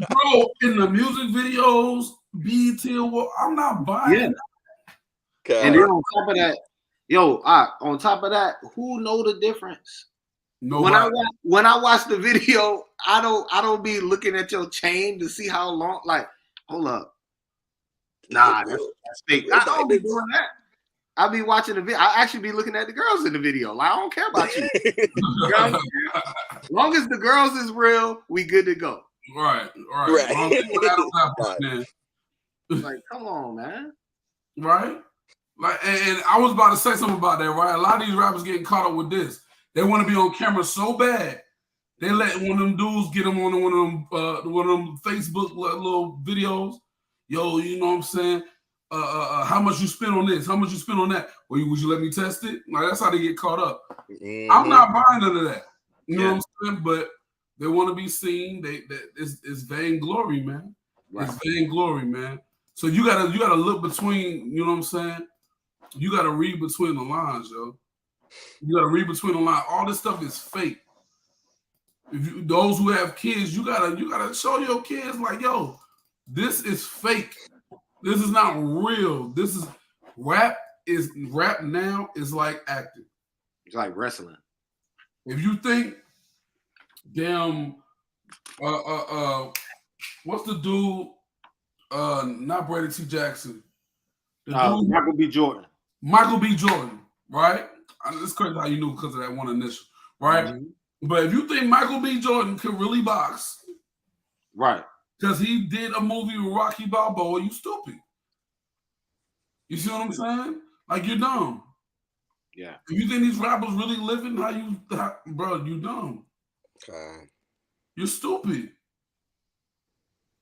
Bro, in the music videos, BET, I'm not buying that. And then on top of that, on top of that, who know the difference? Nobody. When I watch the video, I don't be looking at your chain to see how long. Like, hold up, nah, that's fake. I don't be doing that. I be watching the video. I actually be looking at the girls in the video. Like, I don't care about you. As long as the girls is real, we good to go. Right. Like, come on, man. Right. Like, and I was about to say something about that, right? A lot of these rappers getting caught up with this. They want to be on camera so bad, they let one of them dudes get them on one of them Facebook little videos. Yo, you know what I'm saying? How much you spend on this? How much you spend on that? Would you let me test it? Like, that's how they get caught up. I'm not buying none of that. You know what I'm saying? But they want to be seen. It's vainglory, man. Right. It's vainglory, man. So you gotta look between. You know what I'm saying? You gotta read between the lines, yo. You gotta read between the lines. All this stuff is fake. Those who have kids, you gotta show your kids like, yo, this is fake. This is not real. This is rap now is like acting. It's like wrestling. If you think, damn, what's the dude? Not Brady T. Jackson. Michael B. Jordan. Michael B. Jordan, right? It's crazy how you knew because of that one initial, right? But if you think Michael B. Jordan could really box, right? Because he did a movie with Rocky Balboa, you stupid. You see what I'm saying? Like, you're dumb. Yeah. Do you think these rappers really living bro, you dumb. You're stupid.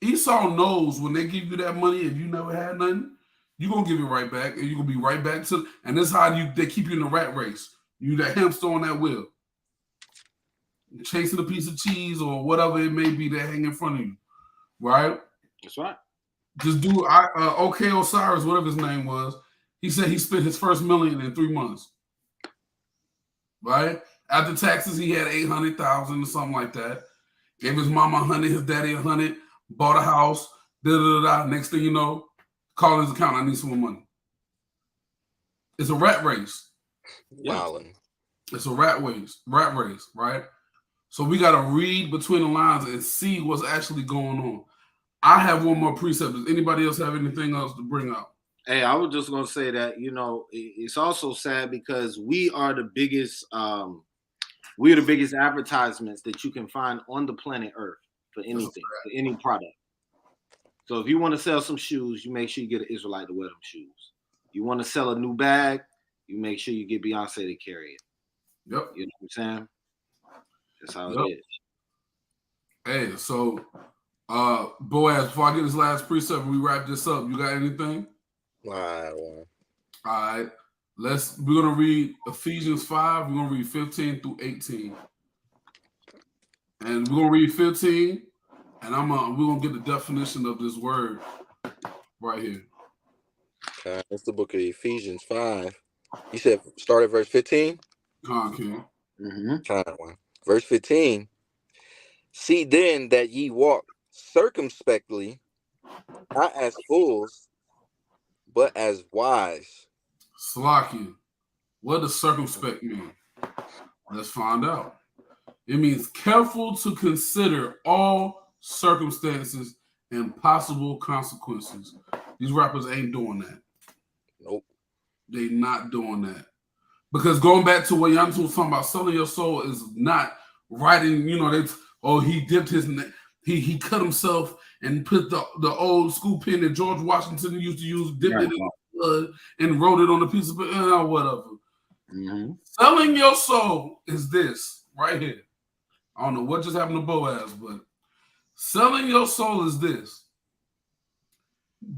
Esau knows when they give you that money, if you never had nothing, you're going to give it right back, and you're going to be right back to, and this is how they keep you in the rat race. You that hamster on that wheel. Chasing a piece of cheese or whatever it may be that hang in front of you. Right? That's right. This dude, OK Osiris, whatever his name was, he said he spent his first $1 million in 3 months. Right? After taxes, he had 800,000 or something like that. Gave his mama 100, his daddy 100, bought a house, Next thing you know, call his account, I need some more money. It's a rat race. Wildin'. It's a rat race, right? So we got to read between the lines and see what's actually going on. I have one more precept. Does anybody else have anything else to bring up? Hey, I was just going to say that, it's also sad because we are the biggest advertisements that you can find on the planet Earth for anything, for any product. So if you want to sell some shoes, you make sure you get an Israelite to wear them shoes. You want to sell a new bag, you make sure you get Beyonce to carry it. Yep. You know what I'm saying? That's how it is. Hey, so Boaz, before I get this last precept, we wrap this up. You got anything? All right. We're gonna read Ephesians 5. We're gonna read 15 through 18. And we're gonna read 15, and we're gonna get the definition of this word right here. Okay, that's the book of Ephesians 5. You said start at verse 15? Verse 15. See then that ye walk circumspectly, not as fools, but as wise. Slakia. What does circumspect mean? Let's find out. It means careful to consider all circumstances and possible consequences. These rappers ain't doing that. Nope. They not doing that. Because going back to what Yantu was talking about, selling your soul is not writing, he dipped his, he cut himself and put the old school pen that George Washington used to use, dipped it in blood and wrote it on a piece of whatever. Mm-hmm. Selling your soul is this right here. I don't know what just happened to Boaz, but selling your soul is this.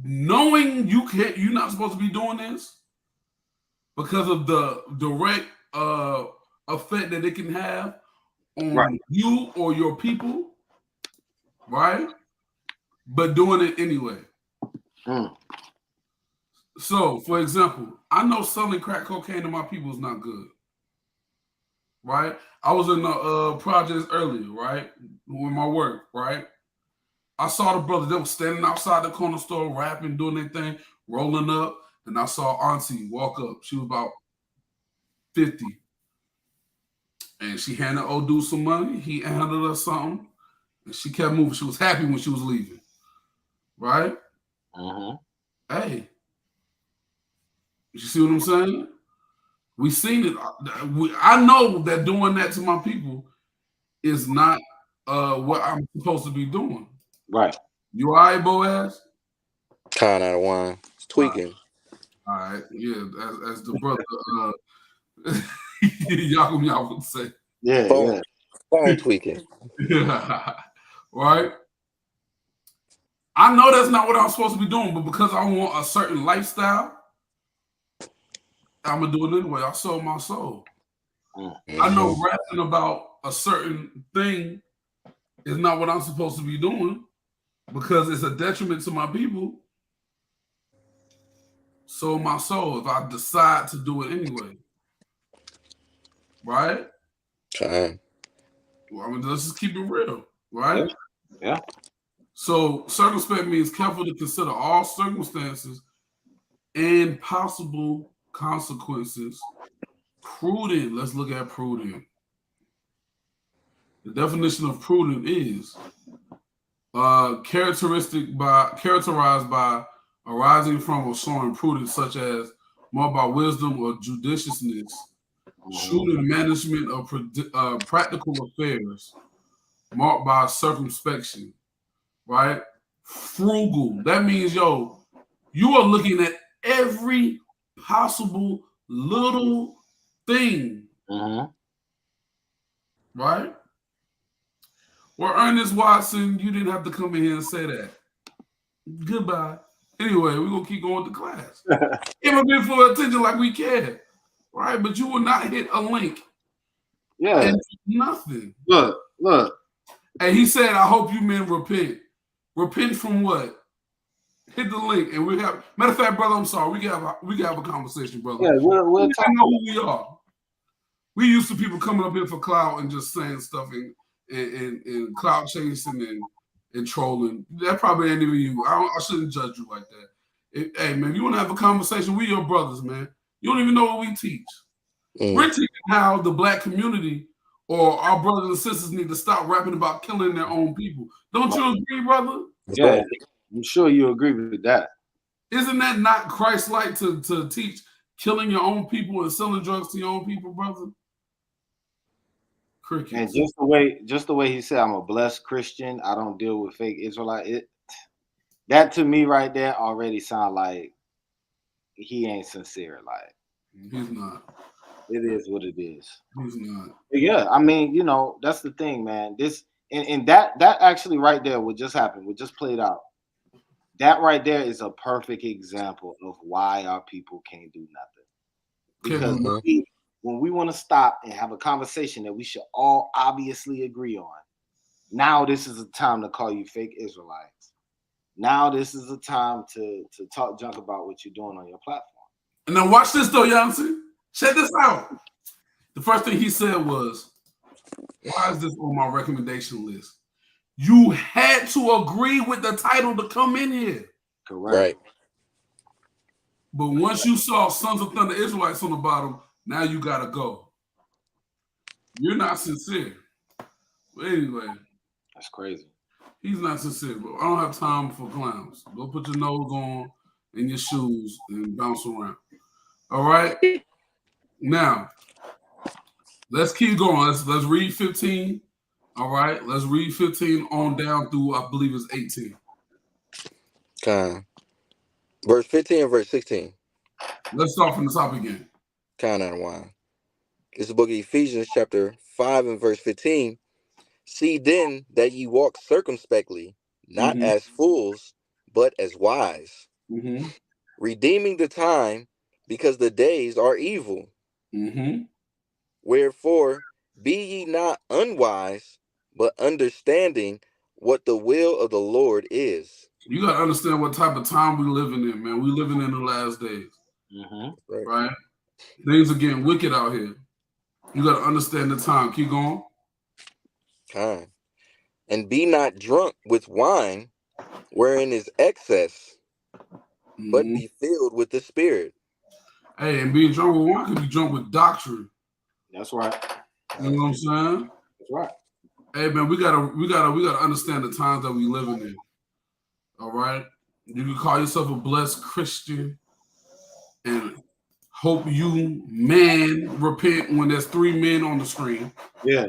Knowing you're not supposed to be doing this because of the direct effect that it can have on you or your people, right? But doing it anyway. So, for example, I know selling crack cocaine to my people is not good, right? I was in the projects earlier, right, with my work, right? I saw the brothers, they were standing outside the corner store, rapping, doing their thing, rolling up, and I saw Auntie walk up. She was about 50. And she handed old dude some money. He handed her something. And she kept moving. She was happy when she was leaving. Right? Hey. You see what I'm saying? We seen it. I know that doing that to my people is not what I'm supposed to be doing. Right. You all right, Boaz? Kind out of wine. It's tweaking. All right. Yeah, as the brother Yakum would say. Yeah. Phone tweaking. Right? I know that's not what I'm supposed to be doing, but because I want a certain lifestyle, I'm going to do it anyway. I sold my soul. Mm-hmm. I know rapping about a certain thing is not what I'm supposed to be doing because it's a detriment to my people. Sold my soul if I decide to do it anyway. Right? Okay. Well, let's just keep it real, right? Yeah. So circumspect means careful to consider all circumstances and possible consequences. Prudent. Let's look at prudent. The definition of prudent is characterized by arising from or showing prudence, such as more by wisdom or judiciousness, shrewd management of practical affairs, marked by circumspection, right? Frugal. That means, you are looking at every possible little thing. Mm-hmm. Right? Well, Ernest Watson, you didn't have to come in here and say that. Goodbye. Anyway, we're going to keep going to class. Give a bit for attention like we can. Right? But you will not hit a link. Yeah. And nothing. Look. And he said, I hope you men repent. Repent from what? Hit the link, and we have. Matter of fact, brother, I'm sorry. We can have a conversation, brother. Yeah, we'll talk. Know who we are. We used to people coming up here for clout and just saying stuff and clout chasing and trolling. That probably ain't even you. I shouldn't judge you like that. Hey man, you want to have a conversation? We your brothers, man. You don't even know what we teach. We're teaching how the black community or our brothers and sisters need to stop rapping about killing their own people. Don't you agree, brother? Yeah, I'm sure you agree with that. Isn't that not Christ-like to teach killing your own people and selling drugs to your own people, brother? Crickets. And just the way he said, I'm a blessed Christian. I don't deal with fake Israelite. That to me right there already sound like he ain't sincere. Like he's not. It is what it is. He's not. But yeah, I mean, you know, that's the thing, man. This and that actually right there, what just happened, what just played out. That right there is a perfect example of why our people can't do nothing. Because when we want to stop and have a conversation that we should all obviously agree on, now this is a time to call you fake Israelites. Now this is a time to talk junk about what you're doing on your platform. And then watch this though, Yancey. Check this out. The first thing he said was, why is this on my recommendation list? You had to agree with the title to come in here. Correct. Right. But once you saw Sons of Thunder Israelites on the bottom, now you gotta go. You're not sincere. But anyway. That's crazy. He's not sincere, bro. I don't have time for clowns. Go put your nose on and your shoes and bounce around. All right? Now, let's keep going. Let's read 15. All right? Let's read 15 on down through, I believe it's 18. Verse 15 and verse 16. Let's start from the top again. And why? It's the book of Ephesians, chapter 5 and verse 15. See then that ye walk circumspectly, not as fools, but as wise, redeeming the time, because the days are evil. Wherefore, be ye not unwise, but understanding what the will of the Lord is. You got to understand what type of time we living in, man. We living in the last days. Right? Things are getting wicked out here. You got to understand the time. Keep going. And be not drunk with wine, wherein is excess, but be filled with the Spirit. Hey, and being drunk with wine can be drunk with doctrine. That's right. You know what I'm saying? That's right. Hey man, we gotta understand the times that we living in. All right. You can call yourself a blessed Christian and hope you man repent when there's 3 men on the screen. Yeah.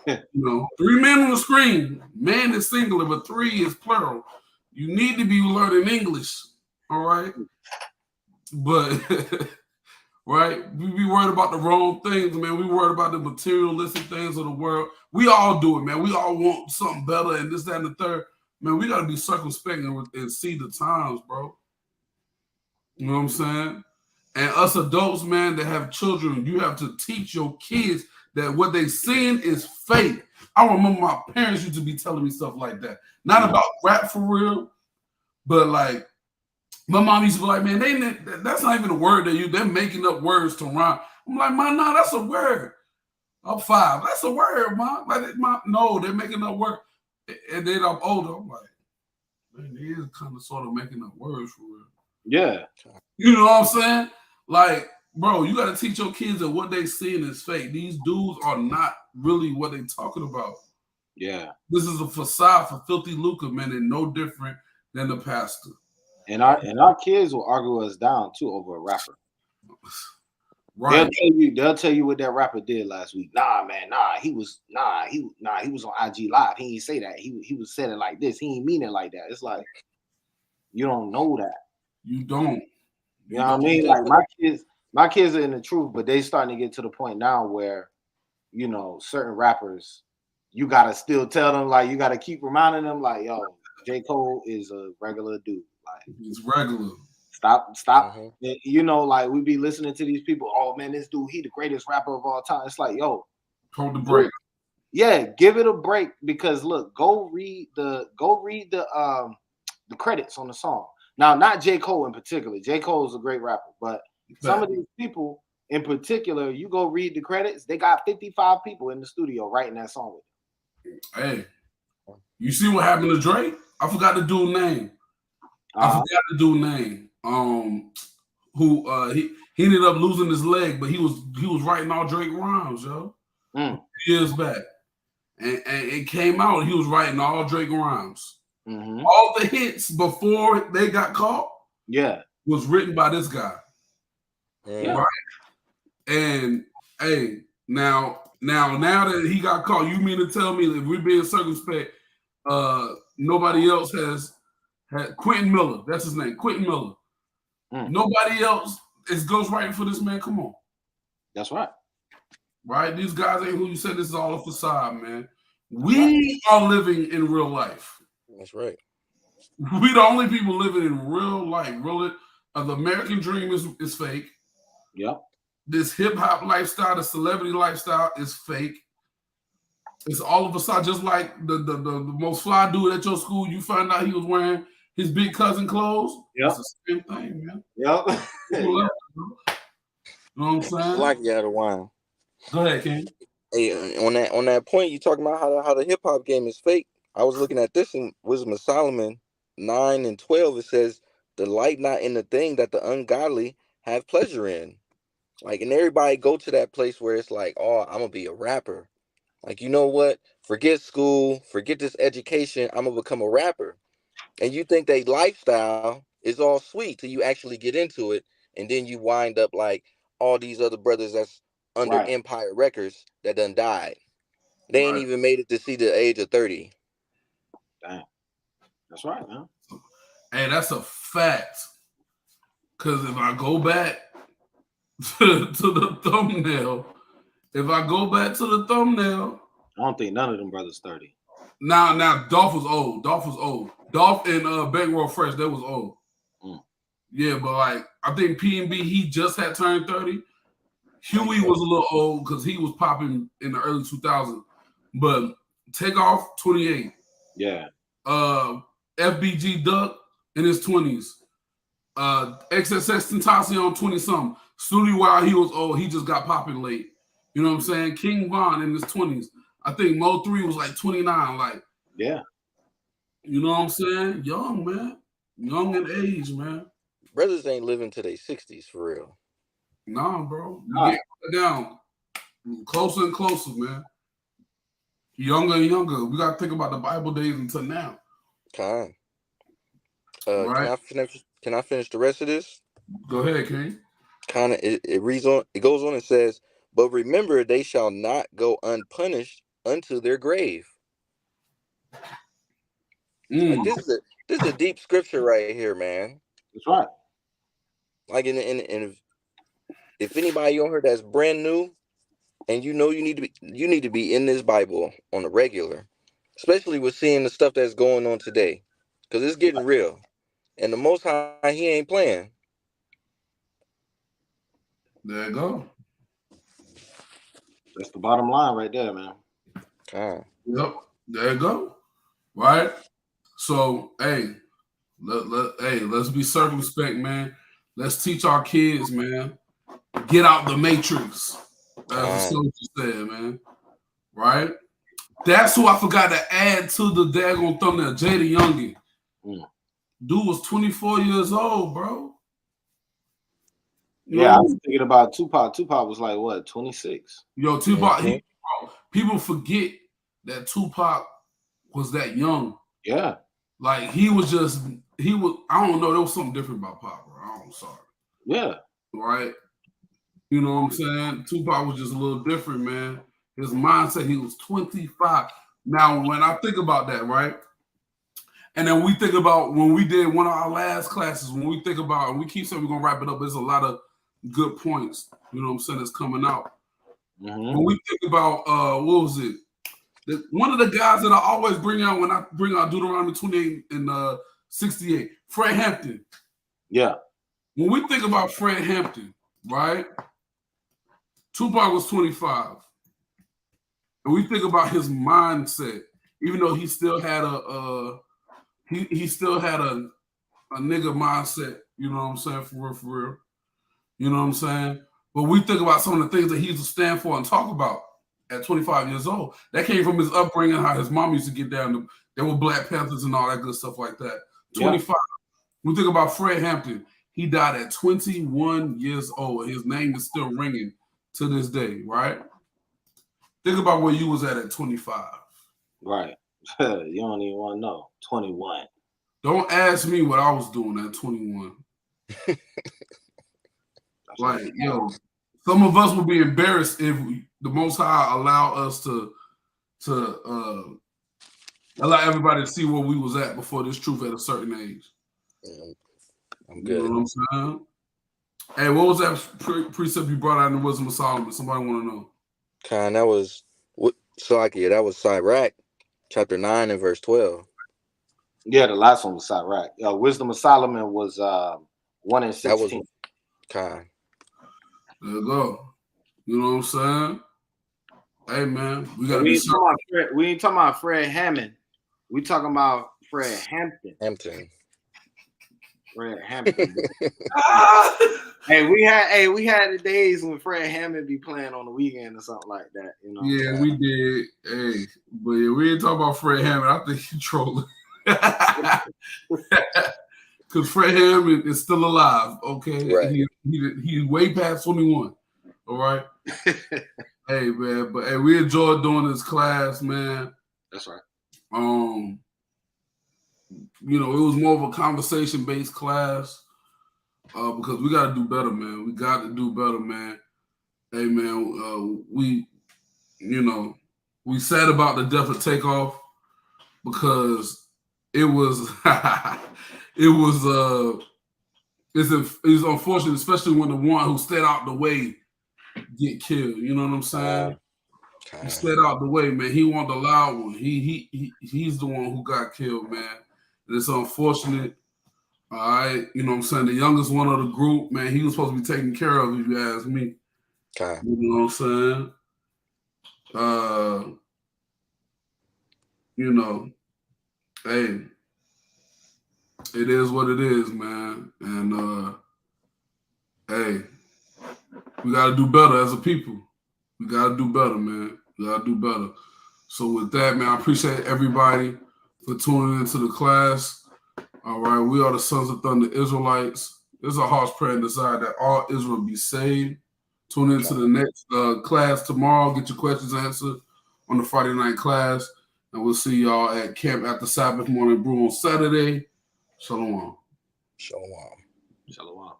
3 men on the screen. Man is singular, but 3 is plural. You need to be learning English. All right. But right, we be worried about the wrong things, man. We worried about the materialistic things of the world. We all do it, man. We all want something better and this, that, and the third. Man, we gotta be circumspect and see the times, bro. You know what I'm saying? And us adults, man, that have children, you have to teach your kids that what they seeing is fake. I remember my parents used to be telling me stuff like that. Not about rap for real, but like my mom used to be like, man, that's not even a word that they're making up words to rhyme. I'm like, Mom, no, that's a word. I'm 5. That's a word, Mom. Like, no, they're making up words. And then I'm older. I'm like, man, they is kind of sort of making up words for real. Yeah. You know what I'm saying? Like, bro, you got to teach your kids that what they seeing is fake. These dudes are not really what they talking about. Yeah. This is a facade for filthy lucre, man, and no different than the pastor. And our kids will argue us down too over a rapper. Right. They'll tell you what that rapper did last week. He was on IG Live. He didn't say that. He was saying it like this. He ain't mean it like that. It's like you don't know that. You don't. You know what I mean? Like My kids are in the truth, but they starting to get to the point now where, you know, certain rappers, you gotta still tell them, like, you gotta keep reminding them, like, yo, J. Cole is a regular dude. Like, He's regular. Stop. You know, like, we be listening to these people. Oh man, this dude, he the greatest rapper of all time. It's like, yo, Hold the break. Yeah, give it a break, because look, go read the credits on the song. Now, not J. Cole in particular. J. Cole is a great rapper, but some of these people in particular, you go read the credits, they got 55 people in the studio writing that song with them. Hey, you see what happened to Drake? I forgot the dude's name. Who he ended up losing his leg, but he was writing all Drake rhymes, yo. Years back. And it came out, he was writing all Drake rhymes. Mm-hmm. All the hits before they got caught, was written by this guy. Yeah. Right? And hey, now that he got caught, you mean to tell me that if we're being circumspect, nobody else has had Quentin Miller, that's his name, Quentin Miller. Nobody else is ghostwriting for this man. Come on. That's right. Right? These guys ain't who you said. This is all a facade, man. We are living in real life. That's right. We the only people living in real life. The American dream is fake. Yep. This hip hop lifestyle, the celebrity lifestyle is fake. It's all of a sudden, just like the most fly dude at your school, you find out he was wearing his big cousin clothes. Yep. It's the same thing, man. Yep. You know what I'm saying? Like you had a wine. Go ahead, King. Hey, on that point, you talking about how the hip hop game is fake. I was looking at this in Wisdom of Solomon 9:12. It says, "Delight not in the thing that the ungodly have pleasure in." Like, and everybody go to that place where it's like, oh, I'm gonna be a rapper. Like, you know what? Forget school, forget this education. I'm gonna become a rapper. And you think that lifestyle is all sweet till you actually get into it, and then you wind up like all these other brothers that's under Empire Records that done died. They ain't even made it to see the age of 30. Damn. That's right, man. Hey, that's a fact. Because if I go back to the thumbnail, I don't think none of them brothers 30. Now Dolph was old. Dolph and Bankroll Fresh, they was old. Yeah, but like I think P&B, he just had turned 30. Huey was a little old because he was popping in the early 2000s. But Takeoff, 28. Yeah. FBG Duck in his 20s. XSX Tentacion, 20-something. Snooty, while he was old, he just got popping late. You know what I'm saying? King Von in his 20s. I think Mo 3 was like 29. Like, yeah. You know what I'm saying? Young, man. Young in age, man. Brothers ain't living to their 60s for real. Nah, bro. You get down closer and closer, man. Younger and younger. We got to think about the Bible days until now. Right. Can I finish the rest of this? Go ahead, King. It reads on. It goes on and says, "But remember, they shall not go unpunished unto their grave." Like, this is a deep scripture right here, man. That's right. Like, and if anybody on here that's brand new, and you know you need to be in this Bible on a regular, especially with seeing the stuff that's going on today, because it's getting real, and the Most High, he ain't playing. There you go. That's the bottom line right there, man. Yep. There you go. Right. So, hey, let's be circumspect, man. Let's teach our kids, man. Get out the matrix. As the soldier said, man. Right? That's who I forgot to add to the daggone thumbnail. Jada Youngin. Dude was 24 years old, bro. I was thinking about Tupac. Tupac was like, what, 26? Yo, Tupac, people forget that Tupac was that young. Yeah. Like, I don't know, there was something different about Pop, bro. I'm sorry. Yeah. Right? You know what I'm saying? Tupac was just a little different, man. His mindset, he was 25. Now, when I think about that, right? And then we think about when we did one of our last classes, when we think about, and we keep saying we're going to wrap it up, there's a lot of good points. You know what I'm saying? That's coming out. Mm-hmm. When we think about what was it? One of the guys that I always bring out when I bring out Deuteronomy 28 and 68, Fred Hampton. Yeah. When we think about Fred Hampton, right? Tupac was 25. And we think about his mindset, even though he still had he still had a nigga mindset, you know what I'm saying, for real. You know what I'm saying? But we think about some of the things that he used to stand for and talk about at 25 years old. That came from his upbringing, how his mom used to get down. There were Black Panthers and all that good stuff like that. 25. Yeah. We think about Fred Hampton. He died at 21 years old. His name is still ringing to this day, right? Think about where you was at 25. Right. You don't even want to know. 21. Don't ask me what I was doing at 21. Like, yo, some of us would be embarrassed if the Most High allow us to allow everybody to see where we was at before this truth at a certain age. Yeah, I'm good. You know what I'm saying? Hey, what was that precept you brought out in the Wisdom of Solomon? Somebody want to know. Khan, that was Salakia. That was Sirach, chapter 9 and verse 12. Yeah, the last one was Sirach. Wisdom of Solomon was 1 and 16. That was Khan. There you go. You know what I'm saying? Hey man, we gotta we ain't talking about Fred Hammond. We talking about Fred Hampton. Fred Hampton. Hey, we had the days when Fred Hammond be playing on the weekend or something like that. You know. Yeah, we did. Hey, but yeah, we ain't talking about Fred Hammond. I think he's trolling. Because Fred Hammond is still alive. Okay, right. He's way past 21. All right. Hey man, but hey, we enjoyed doing this class, man. That's right. You know, it was more of a conversation-based class because we got to do better, man. We got to do better, man. Hey man, we sad about the death of Takeoff because it was it's unfortunate, especially when the one who stayed out the way get killed. You know what I'm saying? He stayed out the way, man. He wanted the loud one. He's the one who got killed, man. And it's unfortunate. All right, you know what I'm saying? The youngest one of the group, man, he was supposed to be taken care of, if you ask me. You know what I'm saying? You know, hey, it is what it is, man. And hey, we gotta do better as a people. We gotta do better, man. We gotta do better. So with that, man, I appreciate everybody for tuning into the class. All right, we are the sons of Thunder Israelites. This is a heart's prayer and desire that all Israel be saved. Tune into the next class tomorrow. Get your questions answered on the Friday night class. And we'll see y'all at camp after Sabbath morning brew on Saturday. Shalom. Shalom. Shalom.